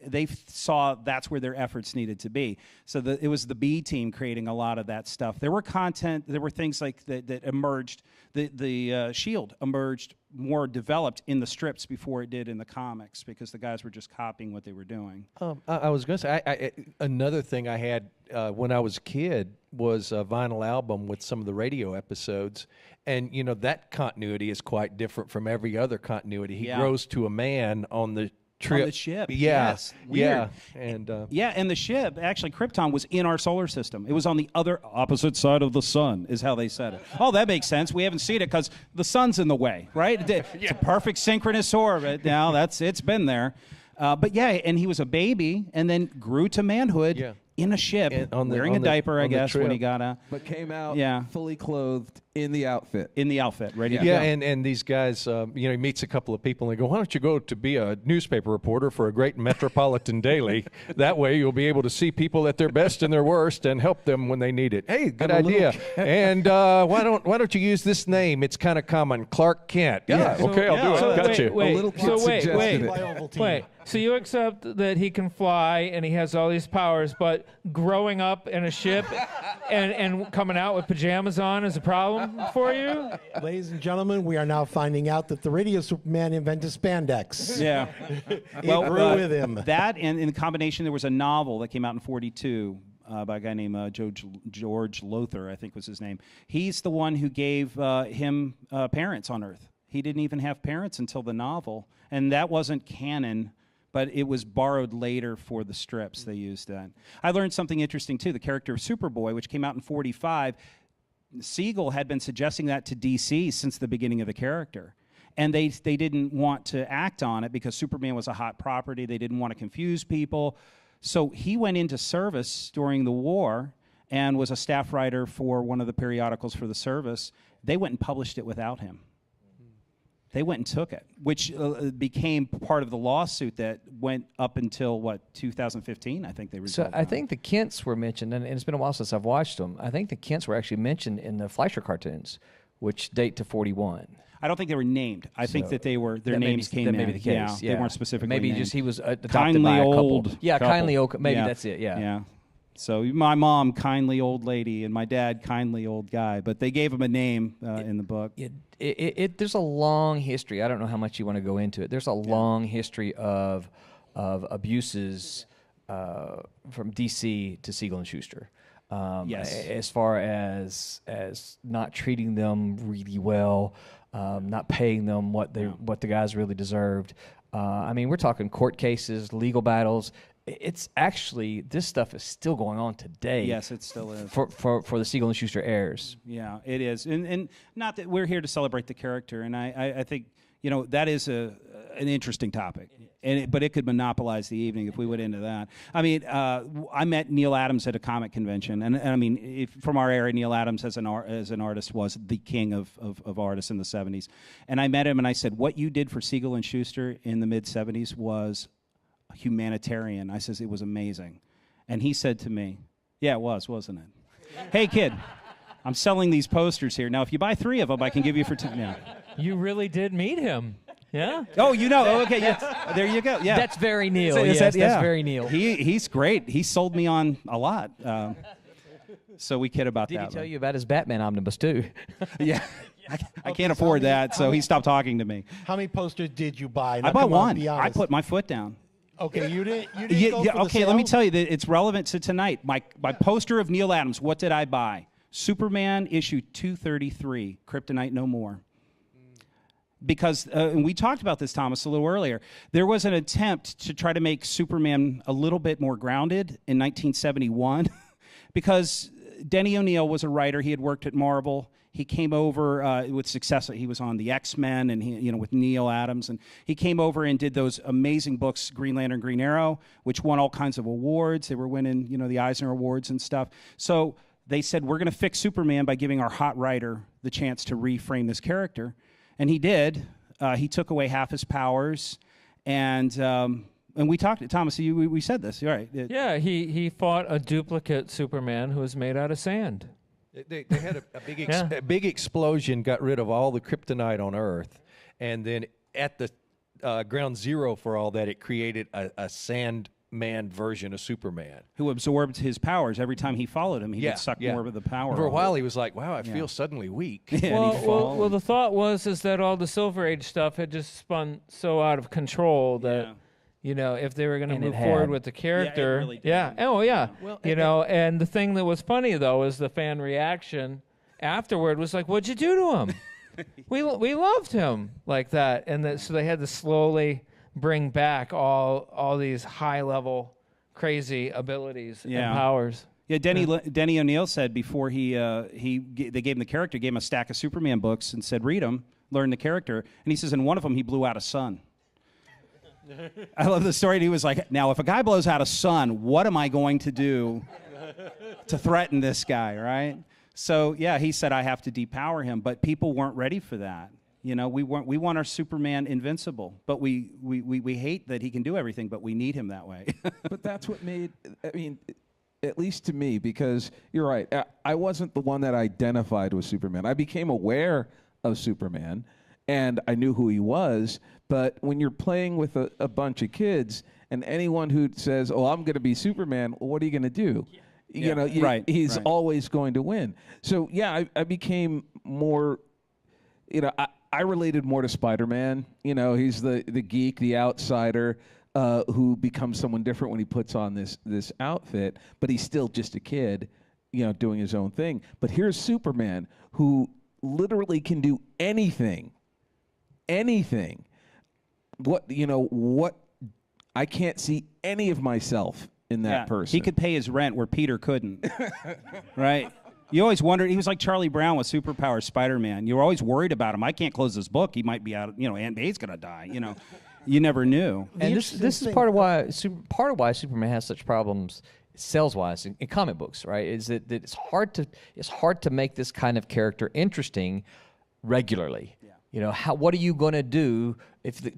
saw that's where their efforts needed to be. So it was the B team creating a lot of that stuff. There were things like that emerged. The Shield emerged more developed in the strips before it did in the comics because the guys were just copying what they were doing. I was going to say, another thing I had when I was a kid was a vinyl album with some of the radio episodes. And, you know, that continuity is quite different from every other continuity. He grows to a man on the trip. On the ship. Yeah. Yes. Weird. Yeah. And, yeah, and the ship, actually, Krypton was in our solar system. It was on the other opposite side of the sun, is how they said it. Oh, that makes sense. We haven't seen it because the sun's in the way, right? It's a perfect synchronous orbit. Now, it's been there. But yeah, and he was a baby and then grew to manhood in a ship, wearing a diaper, I guess, when he got out. But came out fully clothed in the outfit. Ready to yeah, go. and these guys, you know, he meets a couple of people and they go, why don't you go to be a newspaper reporter for a great metropolitan daily? That way you'll be able to see people at their best and their worst and help them when they need it. Hey, good idea. And why don't you use this name? It's kind of common, Clark Kent. Yeah, okay, I'll do it. So Gotcha. wait, A little kid suggested it. Wait. So you accept that he can fly and he has all these powers, but growing up in a ship and coming out with pajamas on is a problem for you? Ladies and gentlemen, we are now finding out that the Radio Superman invented spandex. Yeah. It grew with him. That and in the combination, there was a novel that came out in 42 by a guy named George Lothar, I think was his name. He's the one who gave him parents on Earth. He didn't even have parents until the novel, and that wasn't canon, but it was borrowed later for the strips. They used that. I learned something interesting, too. The character of Superboy, which came out in 45, Siegel had been suggesting that to DC since the beginning of the character. And they didn't want to act on it because Superman was a hot property. They didn't want to confuse people. So he went into service during the war and was a staff writer for one of the periodicals for the service. They went and published it without him. They went and took it, which became part of the lawsuit that went up until, 2015, I think they resolved. So I think the Kents were mentioned, and it's been a while since I've watched them. I think the Kents were actually mentioned in the Fleischer cartoons, which date to 41. I don't think they were named. I think that they were their names came in. That may be the case. Yeah, they weren't specifically maybe named. just he was adopted kindly by a old couple. Yeah, couple. kindly old. Maybe Yeah. that's it. Yeah. Yeah. So my mom, kindly old lady, and my dad, kindly old guy. But they gave him a name in the book. There's a long history. I don't know how much you want to go into it. There's a long history of abuses from DC to Siegel and Schuster. Yes. As far as not treating them really well, not paying them what the guys really deserved. I mean, we're talking court cases, legal battles. It's actually, this stuff is still going on today. Yes, it still is. For the Siegel and Schuster heirs. Yeah, it is. And not that we're here to celebrate the character. And I think, that is an interesting topic. But it could monopolize the evening if we went into that. I mean, I met Neil Adams at a comic convention. And I mean, from our area, Neil Adams as an artist was the king of artists in the 70s. And I met him and I said, what you did for Siegel and Schuster in the mid-70s was humanitarian. I says, it was amazing. And he said to me, yeah, it was, wasn't it? Hey, kid, I'm selling these posters here. Now, if you buy 3 of them, I can give you for 10. Yeah. You really did meet him. Yeah. Oh, okay, yeah. There you go. Yeah. That's very Neil. That's very Neil. He's great. He sold me on a lot. So we kid about that. Did he tell you about his Batman omnibus too? Yeah. I can't afford that, so he stopped talking to me. How many posters did you buy? I Now, bought come on, one. be I honest. put my foot down. Okay, you didn't go for the okay, let me sale? tell you that it's relevant to tonight. My poster of Neil Adams, what did I buy? Superman issue 233, Kryptonite No More. Because, and we talked about this, Thomas, a little earlier, there was an attempt to try to make Superman a little bit more grounded in 1971 because Denny O'Neil was a writer. He had worked at Marvel. He came over with success. He was on the X-Men and with Neil Adams, and he came over and did those amazing books, Green Lantern, Green Arrow, which won all kinds of awards. They were winning, the Eisner Awards and stuff. So they said, we're going to fix Superman by giving our hot writer the chance to reframe this character, and he did. He took away half his powers, and we talked. Thomas, we said this, right? Yeah, he fought a duplicate Superman who was made out of sand. They had a big explosion, got rid of all the kryptonite on Earth, and then at the ground zero for all that, it created a Sandman version of Superman. Who absorbed his powers. Every time he followed him, he would suck more of the power. For a out. while, he was like, wow, I feel suddenly weak. Yeah, Well, the thought was that all the Silver Age stuff had just spun so out of control that if they were going to And move it forward had. with the character. really did. Yeah. Oh, yeah. Well, And the thing that was funny, though, is the fan reaction afterward was like, what'd you do to him? we loved him like that. And so they had to slowly bring back all these high-level, crazy abilities and powers. Yeah, Denny O'Neil said before they gave him the character, gave him a stack of Superman books and said, read them, learn the character. And he says in one of them, he blew out a sun. I love the story. And he was like, now, if a guy blows out a sun, what am I going to do to threaten this guy, right? So, yeah, he said, I have to depower him. But people weren't ready for that. We want our Superman invincible, but we hate that he can do everything, but we need him that way. But that's what made, at least to me, because you're right, I wasn't the one that identified with Superman. I became aware of Superman, and I knew who he was, but when you're playing with a bunch of kids, and anyone who says, oh, I'm going to be Superman, well, what are you going to do? He's always going to win. So, yeah, I became more, I related more to Spider-Man. He's the geek, the outsider, who becomes someone different when he puts on this outfit, but he's still just a kid, doing his own thing. But here's Superman, who literally can do anything. What I can't see any of myself in that person. He could pay his rent where Peter couldn't, right? You always wondered, he was like Charlie Brown with superpowers, Spider-Man. You were always worried about him. I can't close this book. He might be out, Aunt May's going to die, You never knew. And this is part of why Superman has such problems sales-wise in comic books, right? Is that it's hard to make this kind of character interesting regularly. Yeah. What are you going to do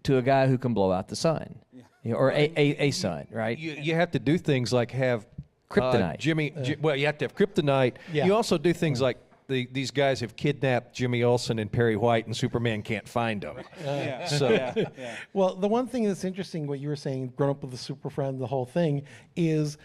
to a guy who can blow out the sun, or a sun, right? You have to do things like have kryptonite. Well, you have to have kryptonite. Yeah. You also do things like these guys have kidnapped Jimmy Olsen and Perry White, and Superman can't find them. Well, the one thing that's interesting, what you were saying, grown up with the Super Friend, the whole thing, is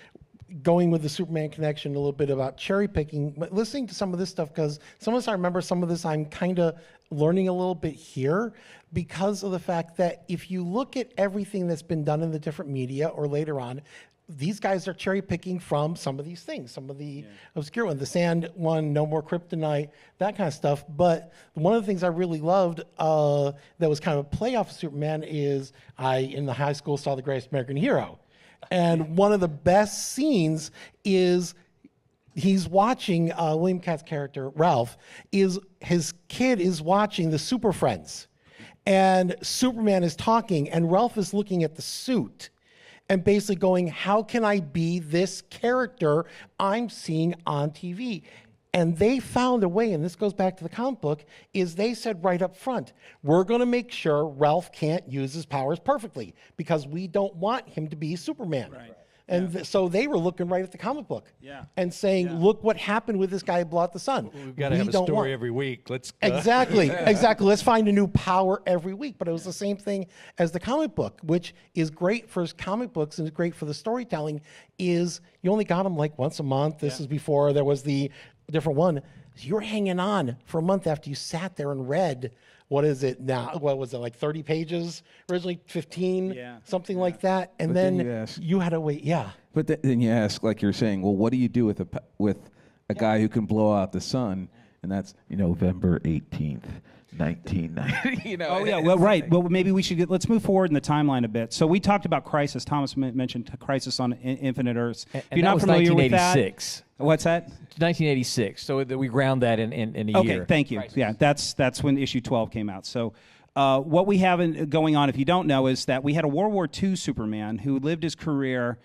going with the Superman connection, a little bit about cherry picking, but listening to some of this stuff, because some of this I remember, some of this I'm kind of learning a little bit here, because of the fact that if you look at everything that's been done in the different media or later on, these guys are cherry picking from some of these things, some of the obscure ones, the sand one, no more kryptonite, that kind of stuff. But one of the things I really loved that was kind of a play off of Superman is in the high school saw The Greatest American Hero. And one of the best scenes is he's watching William Katt's character, Ralph, his kid is watching the Super Friends. And Superman is talking, and Ralph is looking at the suit and basically going, how can I be this character I'm seeing on TV? And they found a way, and this goes back to the comic book, is they said right up front, we're going to make sure Ralph can't use his powers perfectly because we don't want him to be Superman. Right. And so they were looking right at the comic book and saying, look what happened with this guy who blew out the sun. We've got to have a story every week. Let's Exactly. Let's find a new power every week. But it was the same thing as the comic book, which is great for comic books and is great for the storytelling, is you only got them like once a month. This is before there was the different one. You're hanging on for a month after you sat there and read, what is it now? What was it, like 30 pages? Originally 15, something like that. And then you had to wait, But then you ask, like you're saying, well, what do you do with a guy who can blow out the sun? And that's November 18th, 1990. Oh yeah, well right. Well, maybe we should let's move forward in the timeline a bit. So we talked about Crisis. Thomas mentioned Crisis on Infinite Earths. And if you're not familiar with that, 1986. What's that? 1986. So we ground that in a year. Okay, thank you. Yeah, that's when issue 12 came out. So what we have going on, if you don't know, is that we had a World War II Superman who lived his career,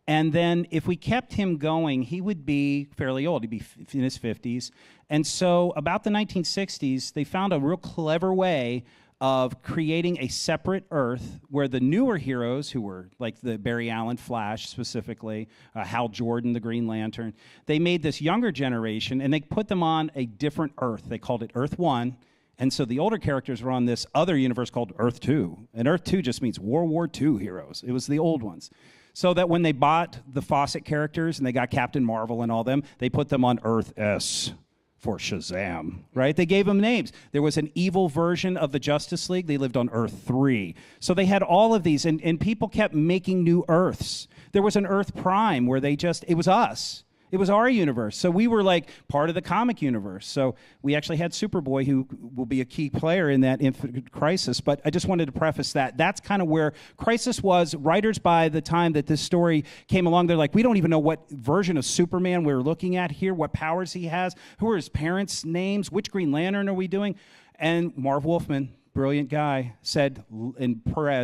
and then if we kept him going, he would be fairly old. He'd be in his 50s. And so about the 1960s, they found a real clever way of creating a separate Earth where the newer heroes, who were like the Barry Allen Flash specifically, Hal Jordan, the Green Lantern, they made this younger generation and they put them on a different Earth. They called it Earth 1. And so the older characters were on this other universe called Earth 2. And Earth 2 just means World War II heroes. It was the old ones. So that when they bought the Fawcett characters and they got Captain Marvel and all them, they put them on Earth S. for Shazam, right? They gave them names. There was an evil version of the Justice League. They lived on Earth 3. So they had all of these, and people kept making new Earths. There was an Earth Prime where it was us. It was our universe. So we were like part of the comic universe. So we actually had Superboy, who will be a key player in that Infinite Crisis. But I just wanted to preface that. That's kind of where Crisis was. Writers, by the time that this story came along, they're like, we don't even know what version of Superman we're looking at here, what powers he has, who are his parents' names, which Green Lantern are we doing? And Marv Wolfman, brilliant guy, said, and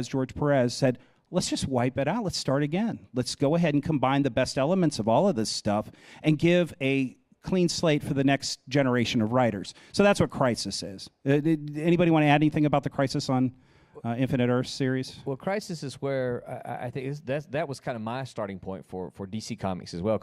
George Perez said, let's just wipe it out. Let's start again. Let's go ahead and combine the best elements of all of this stuff and give a clean slate for the next generation of writers. So that's what Crisis is. Anybody want to add anything about the Crisis on Infinite Earth series? Well, Crisis is where I think that was kind of my starting point for DC Comics as well,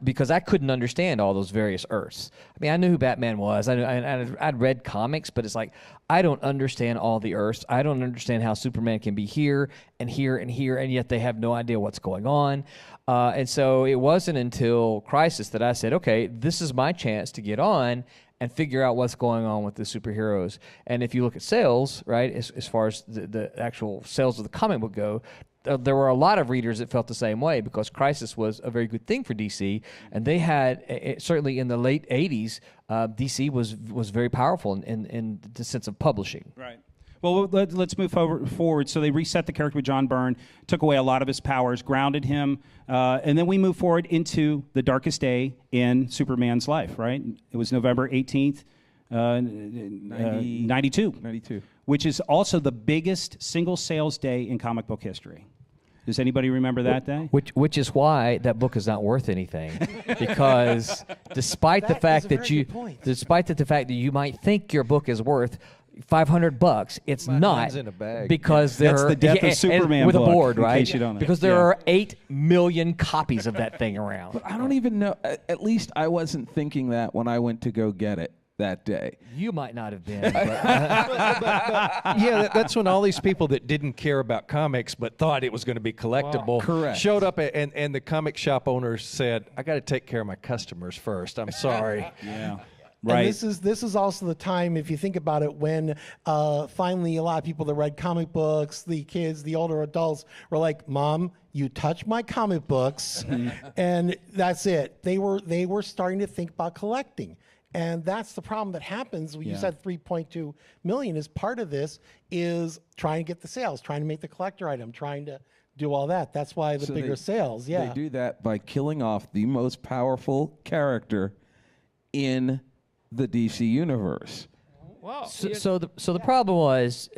because I couldn't understand all those various Earths. I mean, I knew who Batman was. I'd read comics, but it's like I don't understand all the Earths. I don't understand how Superman can be here and here and here, and yet they have no idea what's going on. And so it wasn't until Crisis that I said, okay, this is my chance to get on and figure out what's going on with the superheroes. And if you look at sales, right, as far as the actual sales of the comic book go, there were a lot of readers that felt the same way, because Crisis was a very good thing for DC, and they had, certainly in the late 80s, DC was very powerful in the sense of publishing. Right. Well, let's move forward. So they reset the character with John Byrne, took away a lot of his powers, grounded him, and then we move forward into the darkest day in Superman's life, right? It was November 18th, 92. 92. Which is also the biggest single sales day in comic book history. Does anybody remember that day? Which is why that book is not worth anything, because despite the fact that you might think your book is worth $500, it's not, in a bag. because That's the Death of Superman with book, a board, in right? case you don't know. Because there are 8 million copies of that thing around. But I don't even know. At least I wasn't thinking that when I went to go get it that day. You might not have been. But Yeah, that's when all these people that didn't care about comics but thought it was going to be collectible Correct. showed up, and the comic shop owners said, I got to take care of my customers first. I'm sorry. Yeah. And this is also the time, if you think about it, when finally a lot of people that read comic books, the kids, the older adults, were like, "Mom, you touch my comic books," and that's it. They were starting to think about collecting. And that's the problem that happens. You said 3.2 million is part of this, is trying to get the sales, trying to make the collector item, trying to do all that. That's why the bigger sales. Yeah, They do that by killing off the most powerful character in the DC universe. Wow. So the problem was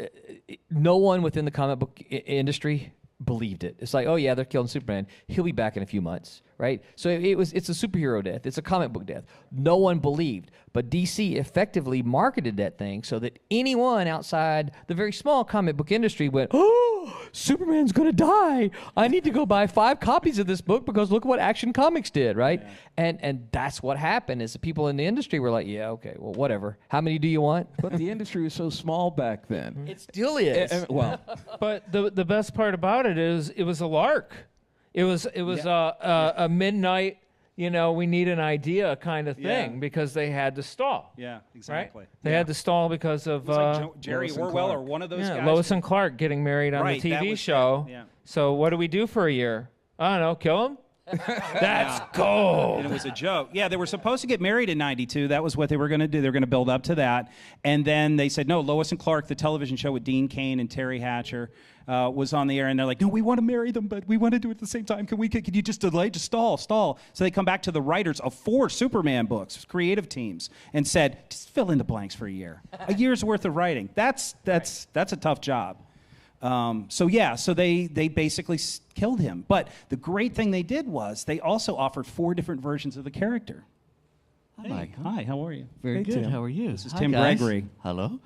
no one within the comic book industry believed it. It's like, oh yeah, they're killing Superman. He'll be back in a few months, right? So it's a superhero death. It's a comic book death. No one believed, but DC effectively marketed that thing so that anyone outside the very small comic book industry went, oh, Superman's gonna die. I need to go buy 5 copies of this book because look what Action Comics did, right? Yeah. And that's what happened. Is the people in the industry were like, yeah, okay, well, whatever. How many do you want? But the industry was so small back then. It still is. Well, But the best part about it is it was a lark. It was a midnight, we need an idea kind of thing, because they had to stall. Yeah, exactly. Right? They had to stall because of Jerry Orwell or one of those guys. Lois and Clark getting married on Right, the that TV was show. it, yeah. So what do we do for a year? I don't know, kill him? That's gold. And it was a joke. Yeah, they were supposed to get married in 92. That was what they were going to do. They were going to build up to that. And then they said, no, Lois and Clark, the television show with Dean Cain and Terry Hatcher, was on the air. And they're like, no, we want to marry them, but we want to do it at the same time. Can you just delay? Just stall. So they come back to the writers of 4 Superman books, creative teams, and said, just fill in the blanks for a year. A year's worth of writing. That's a tough job. So they basically killed him. But the great thing they did was they also offered 4 different versions of the character. Hey, hi, how are you? Very good. Tim. How are you? This is Hi, Tim guys. Gregory. Hello.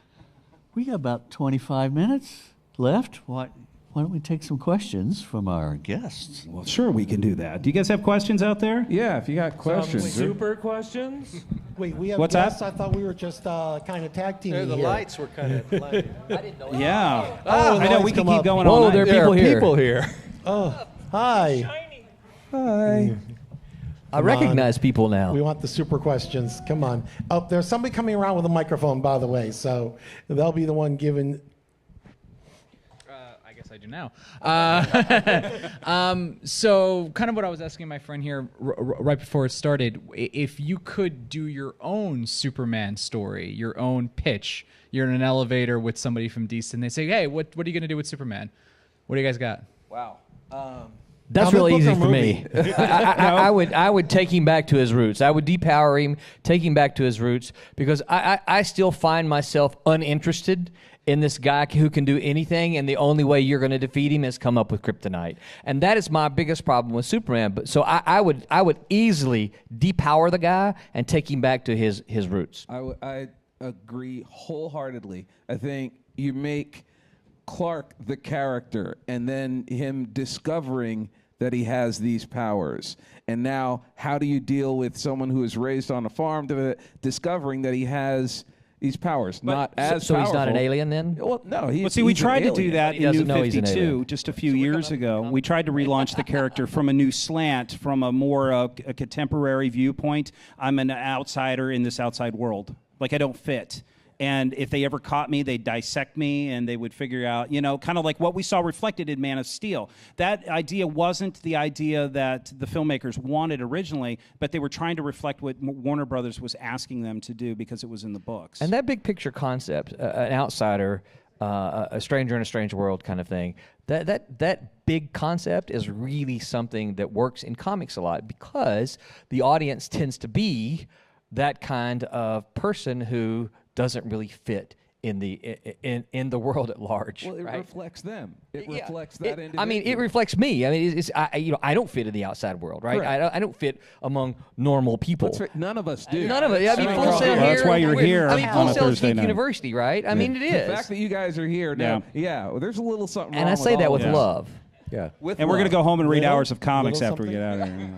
We got about 25 minutes left. Why don't we take some questions from our guests? Well, sure, we can do that. Do you guys have questions out there? yeah, if you got questions. Super questions? Wait, we have What's guests? that? I thought we were just kind of tag teaming The here. lights were kind of playing. Yeah. Oh, I know, we lights can come keep up. going Whoa, all there night. are people here. People here. Oh, hi. Hi. I recognize people now. We want the super questions. Come on. Oh, there's somebody coming around with a microphone, by the way, so they'll be the one giving. I guess I do now. So kind of what I was asking my friend here right before it started, if you could do your own Superman story, your own pitch, you're in an elevator with somebody from DC and they say, hey, what are you going to do with Superman? What do you guys got? Wow. That's Comic real book easy or for me. I would take him back to his roots. I would depower him, take him back to his roots, because I still find myself uninterested in this guy who can do anything, and the only way you're going to defeat him is come up with kryptonite. And that is my biggest problem with Superman. But so I would easily depower the guy and take him back to his roots. I agree wholeheartedly. I think you make Clark the character, and then him discovering that he has these powers. And now, how do you deal with someone who is raised on a farm discovering that he has these powers? Not as so he's not an powerful. alien then? Well, no. Well, see, we tried to do that He in New doesn't know he's an 52 alien. just a few years ago. We tried to relaunch the character from a new slant, from a more a contemporary viewpoint. I'm an outsider in this outside world. Like, I don't fit. And if they ever caught me, they'd dissect me, and they would figure out, kind of like what we saw reflected in Man of Steel. That idea wasn't the idea that the filmmakers wanted originally, but they were trying to reflect what Warner Brothers was asking them to do because it was in the books. And that big picture concept, an outsider, a stranger in a strange world kind of thing, that big concept is really something that works in comics a lot, because the audience tends to be that kind of person who doesn't really fit in the world at large. Well, it right? reflects them. It Yeah. reflects that individual. I mean, it reflects me. I mean, I don't fit in the outside world, right? I don't fit among normal people. That's right. None of us do. None of it. I mean, That's Full right. Sail Well, here. that's why you're here I mean, on Full a Sail Thursday Geek night. University, right? I mean, it is. The fact that you guys are here now, well, there's a little something And wrong I say that all with of us. love. Yeah. With And we're going to love. go home and read Little- hours of comics little after we get out of here.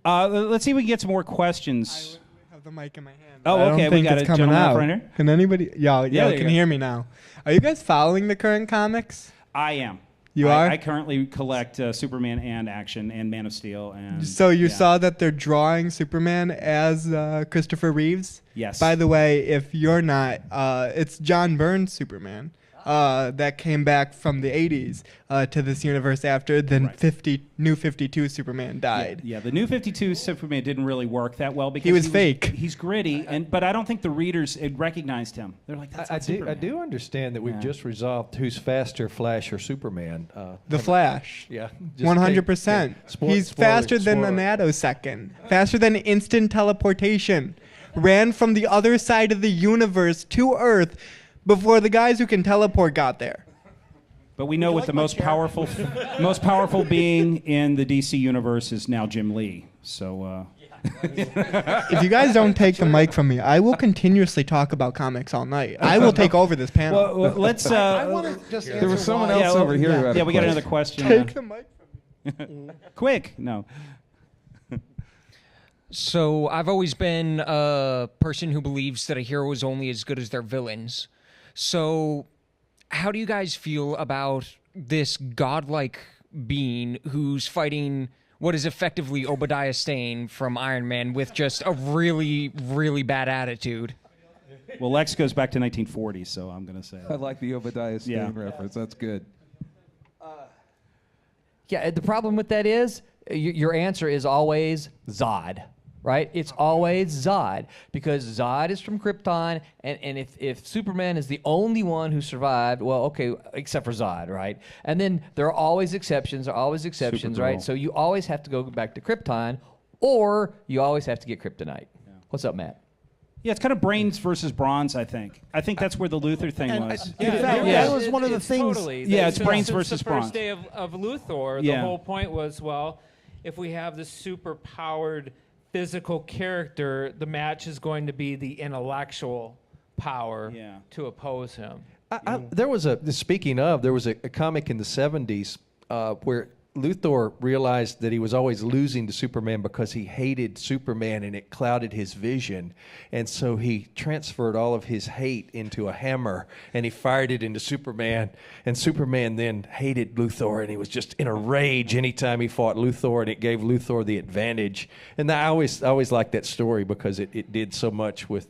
something? Let's see if we can get some more questions. I have the mic in my hand. Oh, I don't okay, we think got it's a coming gentleman up out. front here. Can anybody? there Y'all you can go. hear me now. Are you guys following the current comics? I am. You are? I currently collect Superman and Action and Man of Steel. And So you yeah. saw that they're drawing Superman as Christopher Reeves? Yes. By the way, if you're not, it's John Byrne's Superman that came back from the 80s to this universe after the Right. New 52 Superman died. Yeah, the New 52 Superman didn't really work that well because He was fake. He's gritty, but I don't think the readers had recognized him. They're like, that's I not do. I Superman. do understand that we've just resolved who's faster, Flash or Superman. The Flash. Yeah. 100%. He's faster than a nanosecond. Faster than instant teleportation. Ran from the other side of the universe to Earth before the guys who can teleport got there. But we know what like the my most chair? most powerful being in the DC universe is now Jim Lee. So If you guys don't take the mic from me, I will continuously talk about comics all night. I will take over this panel. well, let's. I want to just There was someone Yeah, else over here. who had a yeah, we got question. another question. Take the mic from me. Quick, no. So I've always been a person who believes that a hero is only as good as their villains. So how do you guys feel about this godlike being who's fighting what is effectively Obadiah Stane from Iron Man with just a really, really bad attitude? Well, Lex goes back to 1940, so I'm going to say I that. like the Obadiah Stane Yeah. reference. That's good. Yeah, the problem with that is your answer is always Zod, right? It's always Zod, because Zod is from Krypton, and if Superman is the only one who survived, well, okay, except for Zod, right? And then there are always exceptions, Supergirl. right? So you always have to go back to Krypton, or you always have to get kryptonite. What's up, Matt? Yeah, it's kind of brains versus bronze, I think. I think that's where the Luther thing was. In fact, Yeah. that was one of the things. Totally. Yeah, it's brains Since versus the bronze. first day of Luthor, Yeah. the whole point was, well, if we have this super-powered physical character, the match is going to be the intellectual power Yeah. to oppose him. There was a comic in the 70s where Luthor realized that he was always losing to Superman because he hated Superman and it clouded his vision. And so he transferred all of his hate into a hammer and he fired it into Superman. And Superman then hated Luthor and he was just in a rage anytime he fought Luthor, and it gave Luthor the advantage. And I always liked that story because it did so much with,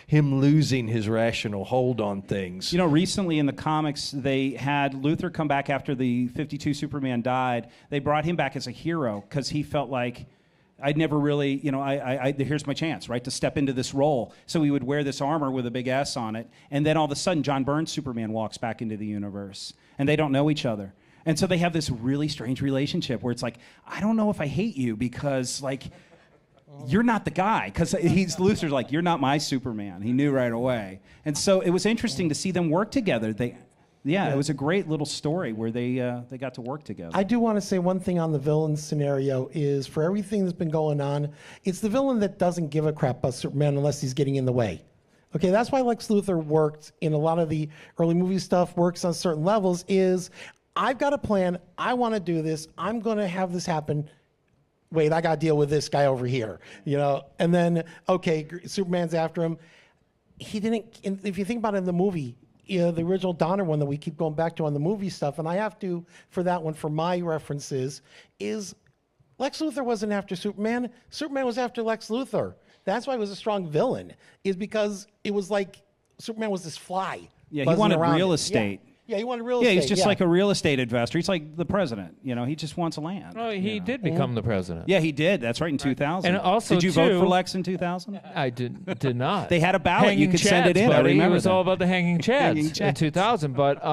him losing his rational hold on things. Recently in the comics, they had Luthor come back after the 52 Superman died. They brought him back as a hero because he felt like I'd never really, here's my chance, right, to step into this role. So he would wear this armor with a big S on it, and then all of a sudden, John Byrne's Superman walks back into the universe, and they don't know each other. And so they have this really strange relationship where it's like, I don't know if I hate you because, you're not the guy, because Luthor's like, you're not my Superman. He knew right away. And so it was interesting to see them work together. It was a great little story where they got to work together. I do want to say one thing on the villain scenario is, for everything that's been going on, it's the villain that doesn't give a crap about Superman unless he's getting in the way. Okay, that's why Lex Luthor worked in a lot of the early movie stuff, works on certain levels, is I've got a plan, I want to do this, I'm going to have this happen. Wait, I got to deal with this guy over here, and then, okay, Superman's after him. He didn't, if you think about it in the movie, the original Donner one that we keep going back to on the movie stuff, and I have to, for that one, for my references, is Lex Luthor wasn't after Superman. Superman was after Lex Luthor. That's why he was a strong villain, is because it was like Superman was this fly. Yeah, he wanted real estate. Yeah, he wanted real estate. Yeah, he's just like a real estate investor. He's like the president. He just wants land. Oh, he did become the president. Yeah, he did. That's right, in 2000. And also, did you vote for Lex in 2000? I did not. They had a ballot. You could send it in. Buddy. I remember it was all about the hanging chads in 2000. But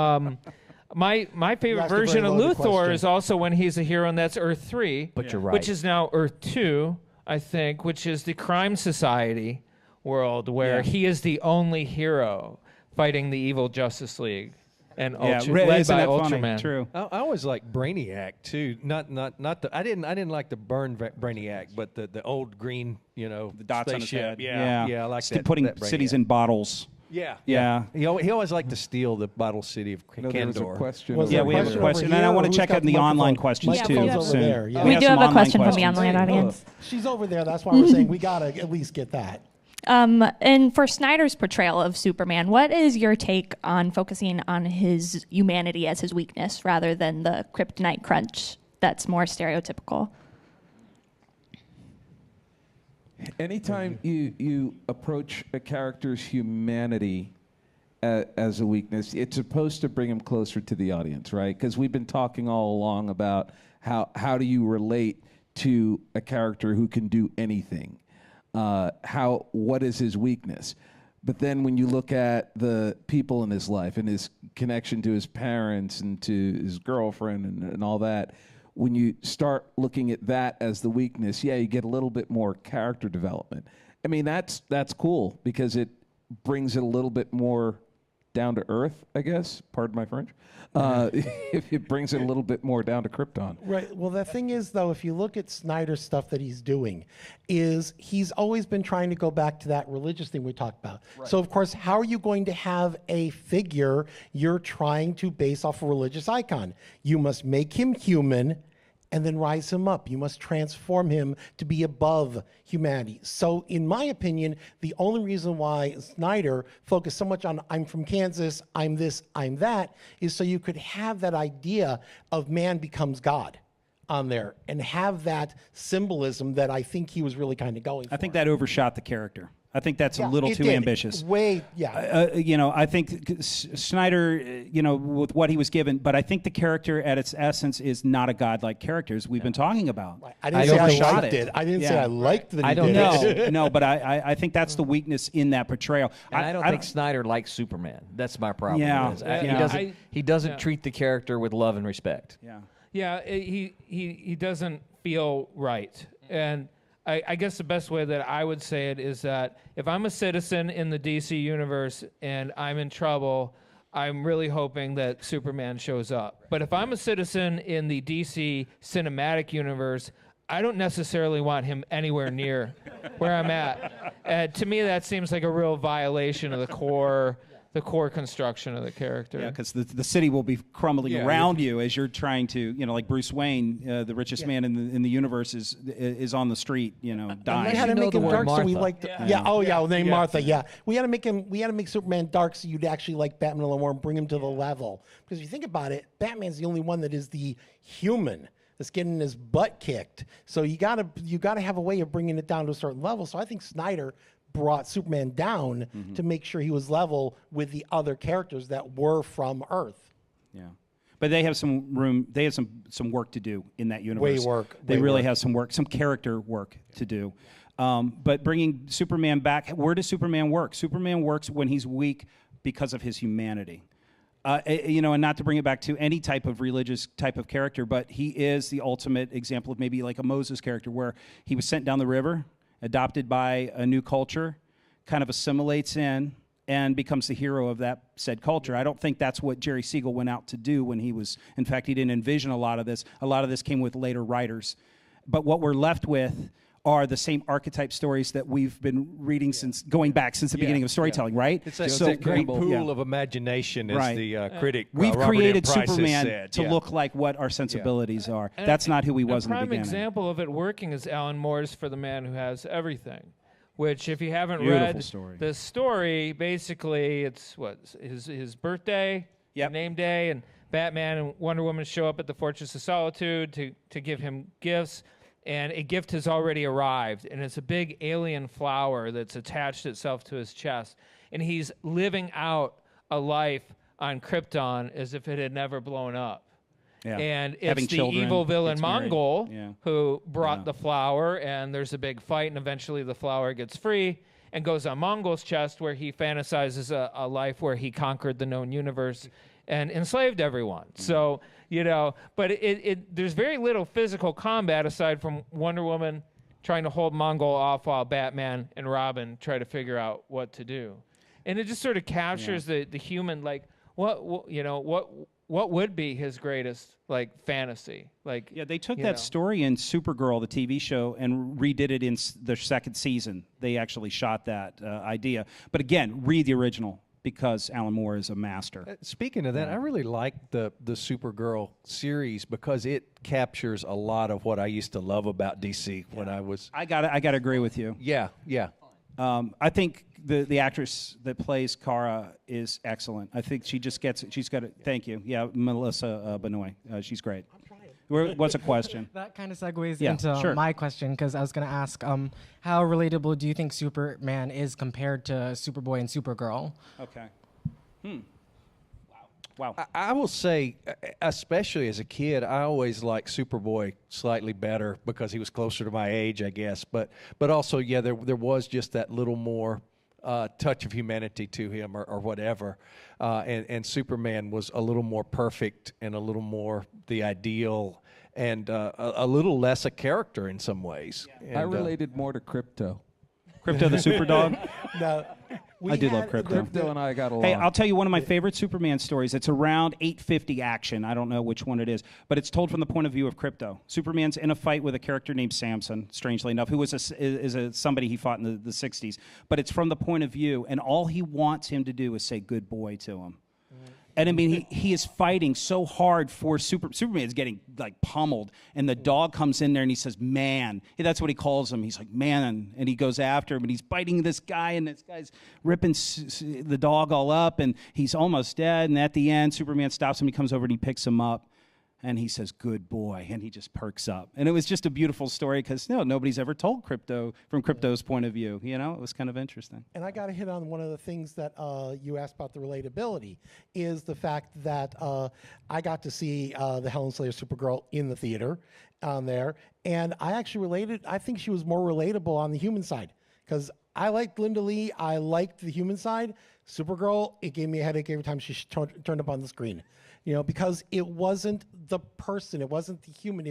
my favorite version of Luthor is also when he's a hero, and that's Earth 3. But you're right. Which is now Earth 2, I think, which is the crime society world where he is the only hero fighting the evil Justice League. And led by Ultraman. True. I always liked Brainiac too. Not the. I didn't like the Byrne Brainiac, but the old green, the dots on his head. Yeah, I like that. Putting that cities in bottles. Yeah. He always liked to steal the bottle city of Kandor. There was a question. Was Yeah, there we have a over question, here, and I want or to check who's out got the the online microphone? questions Microphone's too over soon. there, yeah. We We have do some have a online question from the questions. online audience. She's over there. That's why we're saying we got to at least get that. And for Snyder's portrayal of Superman, what is your take on focusing on his humanity as his weakness rather than the kryptonite crunch that's more stereotypical? Anytime you approach a character's humanity as a weakness, it's supposed to bring him closer to the audience, right? Because we've been talking all along about how do you relate to a character who can do anything? What is his weakness? But then when you look at the people in his life and his connection to his parents and to his girlfriend and all that, when you start looking at that as the weakness, you get a little bit more character development. I mean, that's cool because it brings it a little bit more down to earth, I guess. Pardon my French. If it brings it a little bit more down to Krypton. Right. Well, the thing is, though, if you look at Snyder's stuff that he's doing, is he's always been trying to go back to that religious thing we talked about. Right. So, of course, how are you going to have a figure you're trying to base off a religious icon? You must make him human and then rise him up. You must transform him to be above humanity. So in my opinion, the only reason why Snyder focused so much on I'm from Kansas, I'm this, I'm that, is so you could have that idea of man becomes God on there and have that symbolism that I think he was really kind of going for. I think that overshot the character. I think that's a little too ambitious. I think Snyder, with what he was given, but I think the character at its essence is not a godlike character, as we've been talking about. I didn't say I liked it. I didn't say I liked that he did it. No, but I think that's the weakness in that portrayal. And I don't think Snyder likes Superman. That's my problem. Yeah. He doesn't treat the character with love and respect. Yeah, he doesn't feel right. And I guess the best way that I would say it is that if I'm a citizen in the DC universe and I'm in trouble, I'm really hoping that Superman shows up. But if I'm a citizen in the DC cinematic universe, I don't necessarily want him anywhere near where I'm at. To me, that seems like a real violation of the core the core construction of the character. Yeah, because the city will be crumbling Yeah, around you as you're trying to, like Bruce Wayne, the richest man in the universe, is on the street, dying. We had to make him dark, so we liked. Named Martha. Yeah, we had to make Superman dark, so you'd actually like Batman a little more and bring him to the level. Because if you think about it, Batman's the only one that is the human that's getting his butt kicked. So you gotta have a way of bringing it down to a certain level. So I think Snyder brought Superman down to make sure he was level with the other characters that were from Earth. Yeah, but they have some room. They have some work to do in that universe. They Way really work. have some character work to do. But bringing Superman back, where does Superman work? Superman works when he's weak because of his humanity. And not to bring it back to any type of religious type of character, but he is the ultimate example of maybe like a Moses character, where he was sent down the river, adopted by a new culture, kind of assimilates in, and becomes the hero of that said culture. I don't think that's what Jerry Siegel went out to do when he was, in fact, he didn't envision a lot of this. A lot of this came with later writers. But what we're left with are the same archetype stories that we've been reading since the beginning of storytelling, right? It's that great pool of imagination, as the critic We've Robert created M. Price Superman said. to look like what our sensibilities are. That's not who he was in the beginning. A prime example of it working is Alan Moore's For the Man Who Has Everything, which, if you haven't Beautiful read story. the story, basically it's his birthday, name day, and Batman and Wonder Woman show up at the Fortress of Solitude to give him gifts. And a gift has already arrived, and it's a big alien flower that's attached itself to his chest. And he's living out a life on Krypton as if it had never blown up. Yeah. And Having it's the children, evil villain gets married. Mongol Yeah. who brought the flower, and there's a big fight, and eventually the flower gets free and goes on Mongol's chest, where he fantasizes a life where he conquered the known universe and enslaved everyone. So, but there's very little physical combat aside from Wonder Woman trying to hold Mongol off while Batman and Robin try to figure out what to do. And it just sort of captures the human, like, what would be his greatest, like, fantasy? Like, they took that story in Supergirl, the TV show, and redid it in the second season. They actually shot that idea. But again, read the original, because Alan Moore is a master. Speaking of that, I really like the Supergirl series because it captures a lot of what I used to love about DC when I was. I gotta agree with you. Yeah. I think the actress that plays Kara is excellent. I think she just gets it. She's got it. Thank you. Yeah, Melissa Benoist. She's great. What's a question? That kind of segues into my question, because I was going to ask, how relatable do you think Superman is compared to Superboy and Supergirl? Okay. Wow. I will say, especially as a kid, I always liked Superboy slightly better because he was closer to my age, I guess. But also, there was just that little more touch of humanity to him, or whatever. And Superman was a little more perfect and a little more the ideal, and a little less a character in some ways. I related more to Crypto. Crypto the Superdog? No, I do love Crypto. Crypto and I got along. Hey, I'll tell you one of my favorite Superman stories. It's around 850 action. I don't know which one it is, but it's told from the point of view of Crypto. Superman's in a fight with a character named Samson, strangely enough, who was somebody he fought in the 60s. But it's from the point of view, and all he wants him to do is say good boy to him. And I mean, he is fighting so hard for Superman is getting like pummeled, and the dog comes in there and he says, "Man," that's what he calls him. He's like, "Man," and he goes after him, and he's biting this guy, and this guy's ripping the dog all up, and he's almost dead. And at the end, Superman stops him. He comes over and he picks him up, and he says, "Good boy," and he just perks up. And it was just a beautiful story because nobody's ever told Crypto from Crypto's point of view. It was kind of interesting. And I got to hit on one of the things that you asked about the relatability is the fact that I got to see the Helen Slater Supergirl in the theater on there, and I actually related. I think she was more relatable on the human side because I liked Linda Lee. I liked the human side. Supergirl, it gave me a headache every time she turned up on the screen. Because it wasn't the person, it wasn't the human,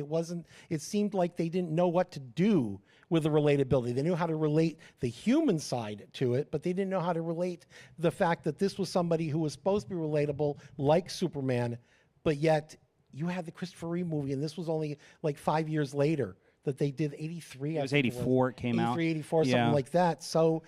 it seemed like they didn't know what to do with the relatability. They knew how to relate the human side to it, but they didn't know how to relate the fact that this was somebody who was supposed to be relatable, like Superman, but yet you had the Christopher Reeve movie, and this was only like 5 years later that they did 83. It was 84 it came out. 83, 84, Yeah. something like that. So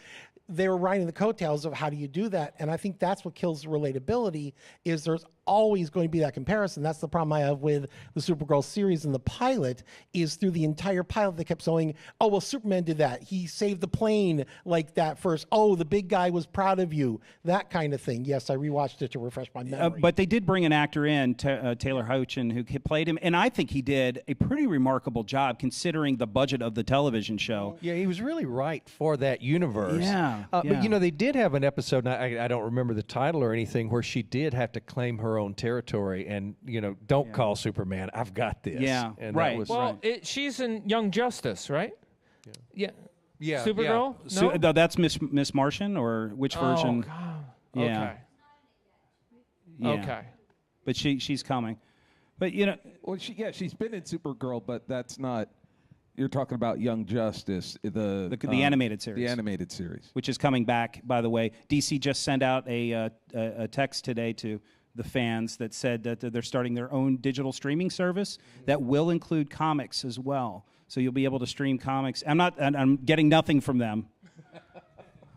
they were riding the coattails of how do you do that, and I think that's what kills the relatability. Is there's always going to be that comparison. That's the problem I have with the Supergirl series and the pilot. Is through the entire pilot they kept saying, "Oh well, Superman did that. He saved the plane like that first. Oh, the big guy was proud of you." That kind of thing. Yes, I rewatched it to refresh my memory. But they did bring an actor in, Taylor Hoechlin, who played him, and I think he did a pretty remarkable job considering the budget of the television show. Yeah, he was really right for that universe. Yeah, But, you know, they did have an episode, and I don't remember the title or anything, where she did have to claim her own territory and, you know, don't call Superman. I've got this. Yeah, and right. That was, Well, she's in Young Justice, right? Yeah. Yeah. Supergirl? Yeah. No? That's Miss Martian, or which version? Oh, God. Yeah. Okay. Yeah. Okay. But she's coming. But, you know. Well, she's been in Supergirl, but that's not. You're talking about Young Justice, the animated series. The animated series. Which is coming back, by the way. DC just sent out a text today to the fans that said that they're starting their own digital streaming service that will include comics as well. So you'll be able to stream comics. I'm getting nothing from them.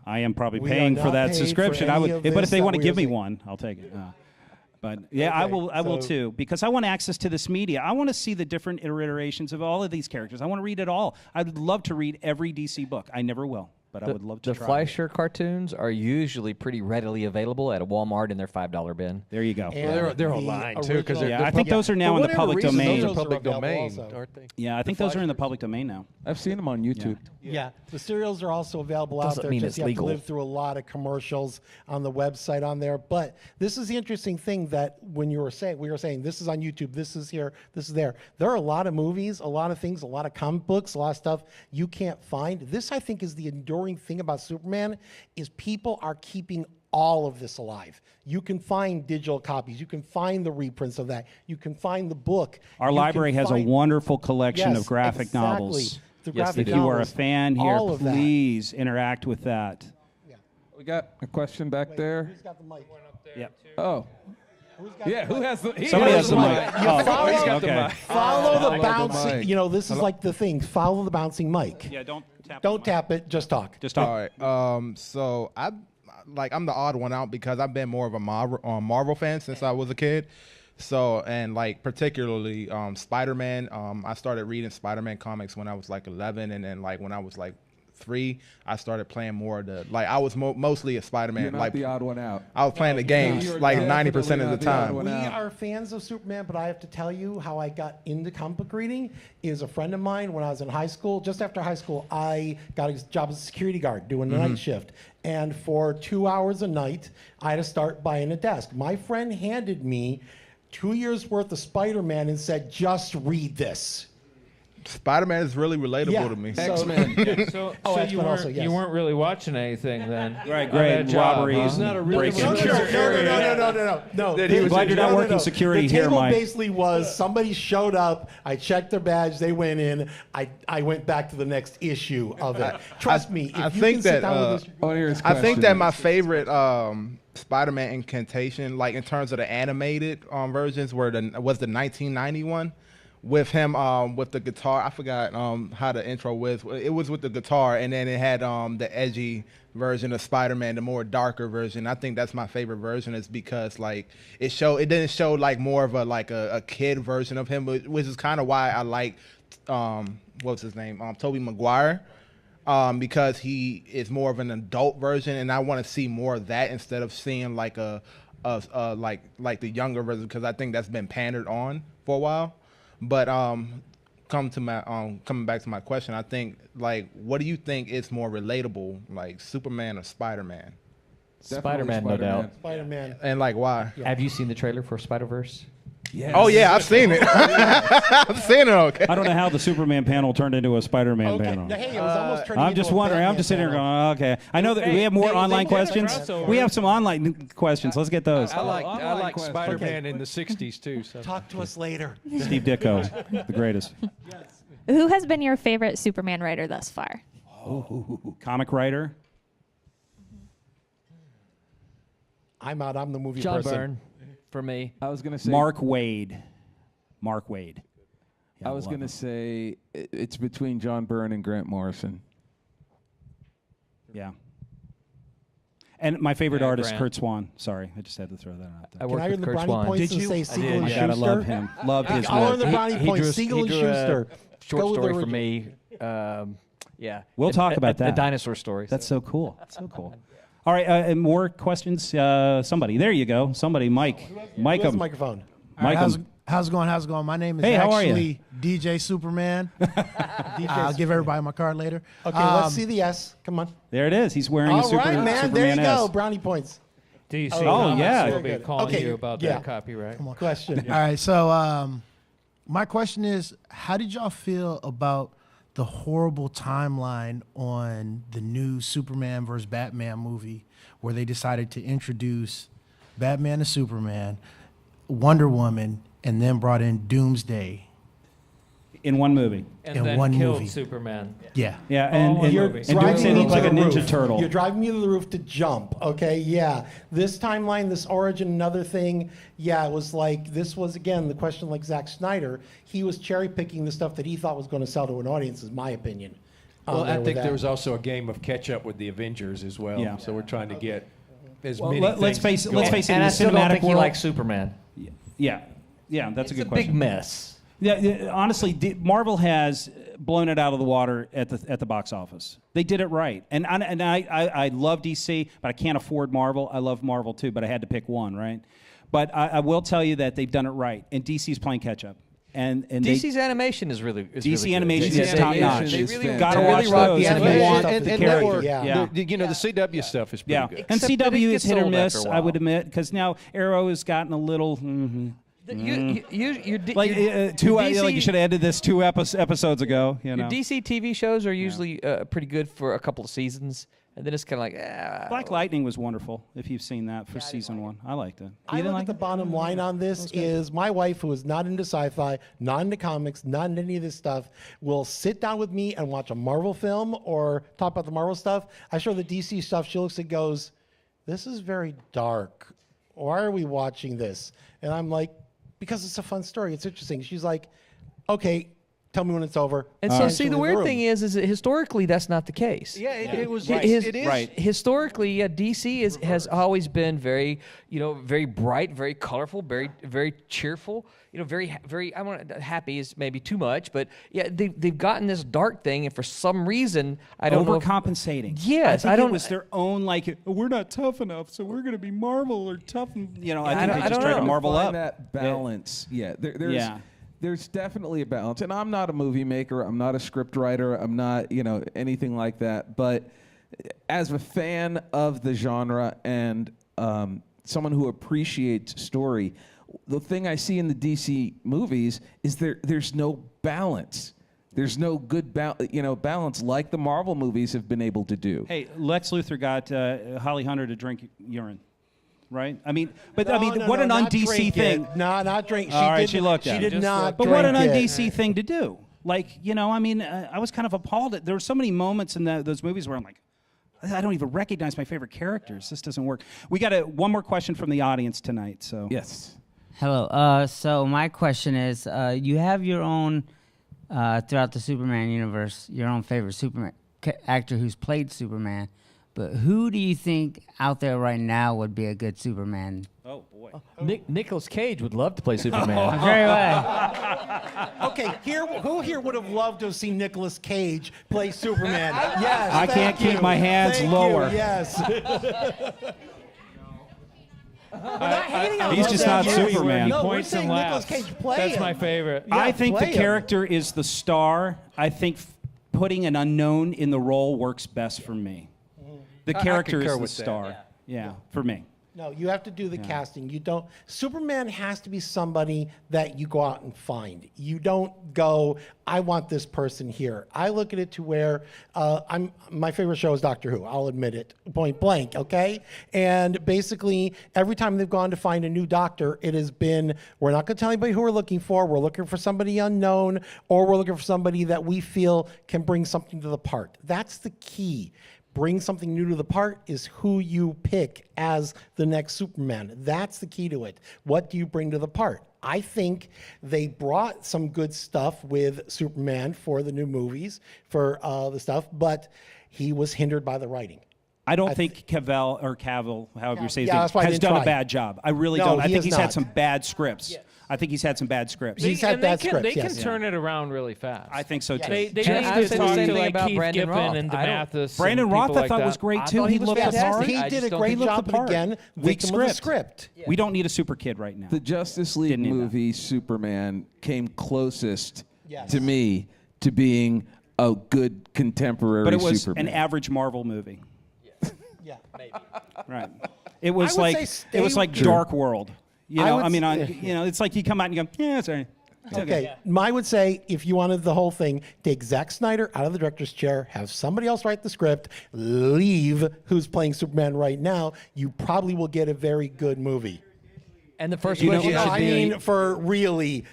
I am probably paying for that subscription. But if they want to give me one, I'll take it. But yeah, okay, I will too, because I want access to this media. I want to see the different iterations of all of these characters. I want to read it all. I'd love to read every DC book. I never will, but I would love to The try. Fleischer cartoons are usually pretty readily available at a Walmart in their $5 bin. There you go. Well, they're online too, because I think those are now in the public domain. Those are public domain, aren't they? Yeah, I think those are in the public domain now. I've seen them on YouTube. Yeah, the serials are also available out there. Just you have to live through a lot of commercials on the website on there. But this is the interesting thing that when we were saying this is on YouTube, this is here, this is there. There are a lot of movies, a lot of things, a lot of comic books, a lot of stuff you can't find. This, I think, is the enduring thing about Superman is people are keeping all of this alive. You can find digital copies. You can find the reprints of that. You can find the book. Our library has a wonderful collection of graphic novels. Yes, if you are a fan here, please interact with that. Yeah. We got a question back there. Who's got the mic? Yep. Oh. Yeah, who has the? Somebody has the mic. Follow the bouncing. You know, this is like the thing. Follow the bouncing mic. Yeah, don't tap it. Just talk. Just talk. All right. So I'm the odd one out because I've been more of a Marvel fan since I was a kid. So, and like particularly Spider-Man, I started reading Spider-Man comics when I was like 11, and then like when I was like 3, I started playing more of the, like I was mostly a Spider-Man. You're not like the odd one out. I was playing the games like 90% of the time. We are fans of Superman, but I have to tell you how I got into comic book reading is a friend of mine when I was in high school. Just after high school, I got a job as a security guard doing the night shift. And for 2 hours a night, I had to start buying a desk. My friend handed me 2 years worth of Spider-Man and said, just read this. Spider-Man is really relatable to me. X-Men. So X-Men also, you weren't really watching anything then. Right, great. Robberies. He's not a really No. Glad you're not working security the here, table Mike. basically was somebody showed up, I checked their badge, they went in, I went back to the next issue of it. Trust me, if I you think can sit that down with this, I think that my favorite Spider-Man incantation, like in terms of the animated versions, was the 1991 with him with the guitar. I forgot how the intro was. It was with the guitar, and then it had the edgy version of Spider-Man, the more darker version. I think that's my favorite version, is because like it didn't show like more of a kid version of him, which is kind of why I like what's his name, Tobey Maguire. Because he is more of an adult version, and I want to see more of that instead of seeing like like the younger version, because I think that's been pandered on for a while. But coming back to my question, I think like, what do you think is more relatable, like Superman or Spider-Man? Spider-Man, no doubt. Spider-Man. And like, why? Have you seen the trailer for Spider-Verse? Yes. Oh yeah, I've seen it. I've seen it. Okay. I don't know how the Superman panel turned into a Spider-Man panel. Hey, it was almost turning I'm just into a wondering. I'm Batman just sitting here panel. going, okay. I know that we have more online questions. crossover. We have some online questions. Let's get those. I like question. Spider-Man in the 60s too. So. Talk to us later. Steve Ditko, the greatest. Who has been your favorite Superman writer thus far? Comic writer. I'm out. I'm the movie John person. Byrne, for me. I was gonna say Mark Waid. Yeah, I was gonna say it's between John Byrne and Grant Morrison. Yeah. And my favorite artist, Grant. Kurt Swan. Sorry, I just had to throw that out there. I Can worked I with earn the Kurt brownie Swan. points Did and you? say I Siegel did. and I Schuster? gotta love him. Loved his I'll work. earn the brownie He points. drew, Siegel he and drew Schuster. a short Go with the story for original. me. Yeah. We'll talk about The that. dinosaur story. That's so cool. So cool. All right, and more questions? Somebody. There you go. Somebody. Mike. Mike. Who has the microphone? Mike. How's it going? My name is Hey, how are actually DJ Superman. I'll give everybody my card later. Okay, let's see the S. Come on. There it is. He's wearing a All Superman right, man. Superman There you go. S. Brownie points. DC Oh, Comics yeah. will be calling Okay, you about yeah. that copyright. Come on. Question. All right, so my question is, how did y'all feel about the horrible timeline on the new Superman versus Batman movie, where they decided to introduce Batman and Superman, Wonder Woman, and then brought in Doomsday In one movie. And in then one killed movie? Superman. Yeah. Yeah, and movies. Doomsday looked like a to the Ninja roof. Turtle. You're driving me to the roof to jump, okay? Yeah. This timeline, this origin, another thing, yeah, it was like, this was, again, the question like Zack Snyder. He was cherry-picking the stuff that he thought was going to sell to an audience, is my opinion. Well, I with think that. there was also a game of catch-up with the Avengers as well. Yeah. So we're trying to get as Well, many let's things face it. going. Let's face it. And In I the still don't cinematic think he world, likes Superman. Yeah, that's a It's good a question. big mess. Yeah, honestly, Marvel has blown it out of the water at the box office. They did it right, and I love DC, but I can't afford Marvel. I love Marvel too, but I had to pick one, right? But I will tell you that they've done it right, and DC's playing catch up. And DC's animation is really DC really good. animation They- is they- top they- notch. They really Gotta they watch really rock those the if you animation. want and the network, character. Yeah. the CW stuff is pretty Yeah, good. and Except that it CW is gets hit or old miss, after a I would while. admit, because now Arrow has gotten a little. You're Like you should have ended this 2 episodes ago. You know, Your DC TV shows are usually pretty good for a couple of seasons, and then it's kind of like, Black Lightning was wonderful. If you've seen that for season 1, I liked it. I look at the bottom line on this is my wife, who is not into sci-fi, not into comics, not into any of this stuff, will sit down with me and watch a Marvel film or talk about the Marvel stuff. I show the DC stuff. She looks and goes, "This is very dark. Why are we watching this?" And I'm like, "Because it's a fun story. It's interesting." She's like, "Okay, tell me when it's over." And All so, right. see, She'll the leave weird room. thing is that historically that's not the case. Yeah, it was. It is Right. historically. DC has always been very, very bright, very colorful, very cheerful. Very. I want happy is maybe too much, but yeah, they've gotten this dark thing, and for some reason, I don't know. Overcompensating. Yes, I think I don't. it was their own we're not tough enough, so we're going to be Marvel or tough. I think I they just don't tried to know. marvel Find up. that balance. Yeah, there's Yeah. there's definitely a balance. And I'm not a movie maker. I'm not a script writer. I'm not anything like that. But as a fan of the genre and someone who appreciates story, the thing I see in the DC movies is there's no balance. There's no good balance like the Marvel movies have been able to do. Hey, Lex Luthor got Holly Hunter to drink urine, right? I mean, but No, what an not un-DC drink thing. it. No, not drink. All right, she looked She at it. did not. But what an drink it. un-DC thing to do. I was kind of appalled. There were so many moments in those movies where I'm like, I don't even recognize my favorite characters. This doesn't work. We got one more question from the audience tonight. So Yes. Hello. So my question is, you have your own throughout the Superman universe, your own favorite Superman actor who's played Superman, but who do you think out there right now would be a good Superman? Oh boy. Nicolas Cage would love to play Superman. Very well. Okay, who here would have loved to have seen Nicolas Cage play Superman? Yes. I can't keep my hands Thank lower. You, yes. He's just not Superman. He No, we're points and saying Nicolas laughs. Cage play That's him. my favorite. Yeah, I think the play him. character is the star. I think putting an unknown in the role works best for me. The I character is concur the with that. star. Yeah, for me. No, you have to do the casting. You don't. Superman has to be somebody that you go out and find. You don't go, I want this person here. I look at it to where my favorite show is Doctor Who. I'll admit it, point blank. Okay, and basically every time they've gone to find a new doctor, it has been, we're not going to tell anybody who we're looking for. We're looking for somebody unknown, or we're looking for somebody that we feel can bring something to the part. That's the key. Bring something new to the part is who you pick as the next Superman. That's the key to it. What do you bring to the part? I think they brought some good stuff with Superman for the new movies, for the stuff, but he was hindered by the writing. I don't think Cavill, however you say his Yeah, name, that's why I has didn't done try. a bad job. I really No, don't. I he think has he's had not. some bad scripts. I think he's had some bad scripts. He's had bad scripts, They can yes. turn it around really fast. I think so too. They And need I to say the talk same to thing like about Keith Brandon Giffen Roth. and I don't- DeMathis. Brandon and Roth, people I thought like was that. great I too. thought He he was looked the fantastic. part. He I did just a don't great think he job, looked the but part. again, Weak victim of the script. script. We don't need a super kid right now. The Justice League Didn't need that. movie Superman came closest Yes. to me to being a good contemporary But it was Superman. an average Marvel movie. Yeah, maybe. Right. It was I would like say it was stay- like True. Dark World. You I know, would I mean, s- it's like you come out and you go, yeah, it's all right. It's Okay, I would say if you wanted the whole thing, take Zack Snyder out of the director's chair, have somebody else write the script, leave who's playing Superman right now, you probably will get a very good movie. And the first You know, question should I be, mean, for really,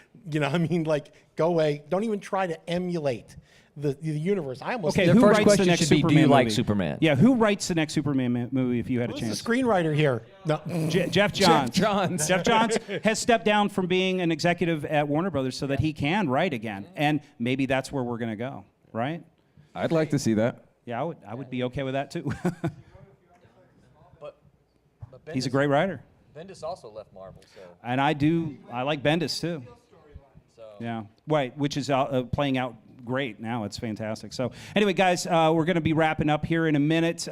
like, go away. Don't even try to emulate the universe. I almost Okay, The who first writes question the next should be, do Superman you like movie? Superman? Yeah, who writes the next Superman movie if you had a Who's chance? the screenwriter here? No. Jeff Johns. Johns. Jeff Johns has stepped down from being an executive at Warner Brothers so that he can write again, and maybe that's where we're going to go, right? I'd like to see that. Yeah, I would be okay with that too. But He's a great writer, Bendis also left Marvel, so. and I like Bendis too. Yeah, right, which is playing out great now. It's fantastic. So anyway, guys, we're going to be wrapping up here in a minute.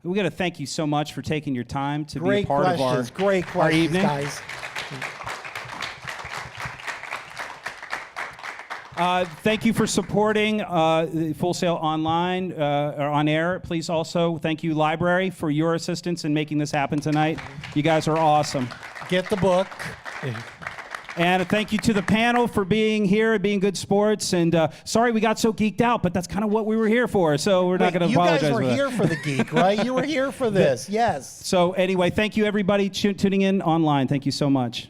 We got to thank you so much for taking your time to be a Great part of questions. Great our questions, evening. guys. Thank you for supporting Full Sail Online or on air. Please also thank you, Library, for your assistance in making this happen tonight. You guys are awesome. Get the book. And thank you to the panel for being here and being good sports. And sorry we got so geeked out, but that's kind of what we were here for. So we're not going to apologize. You guys were for that. here for the geek, right? You were here for this. Yes. So anyway, thank you everybody tuning in online. Thank you so much.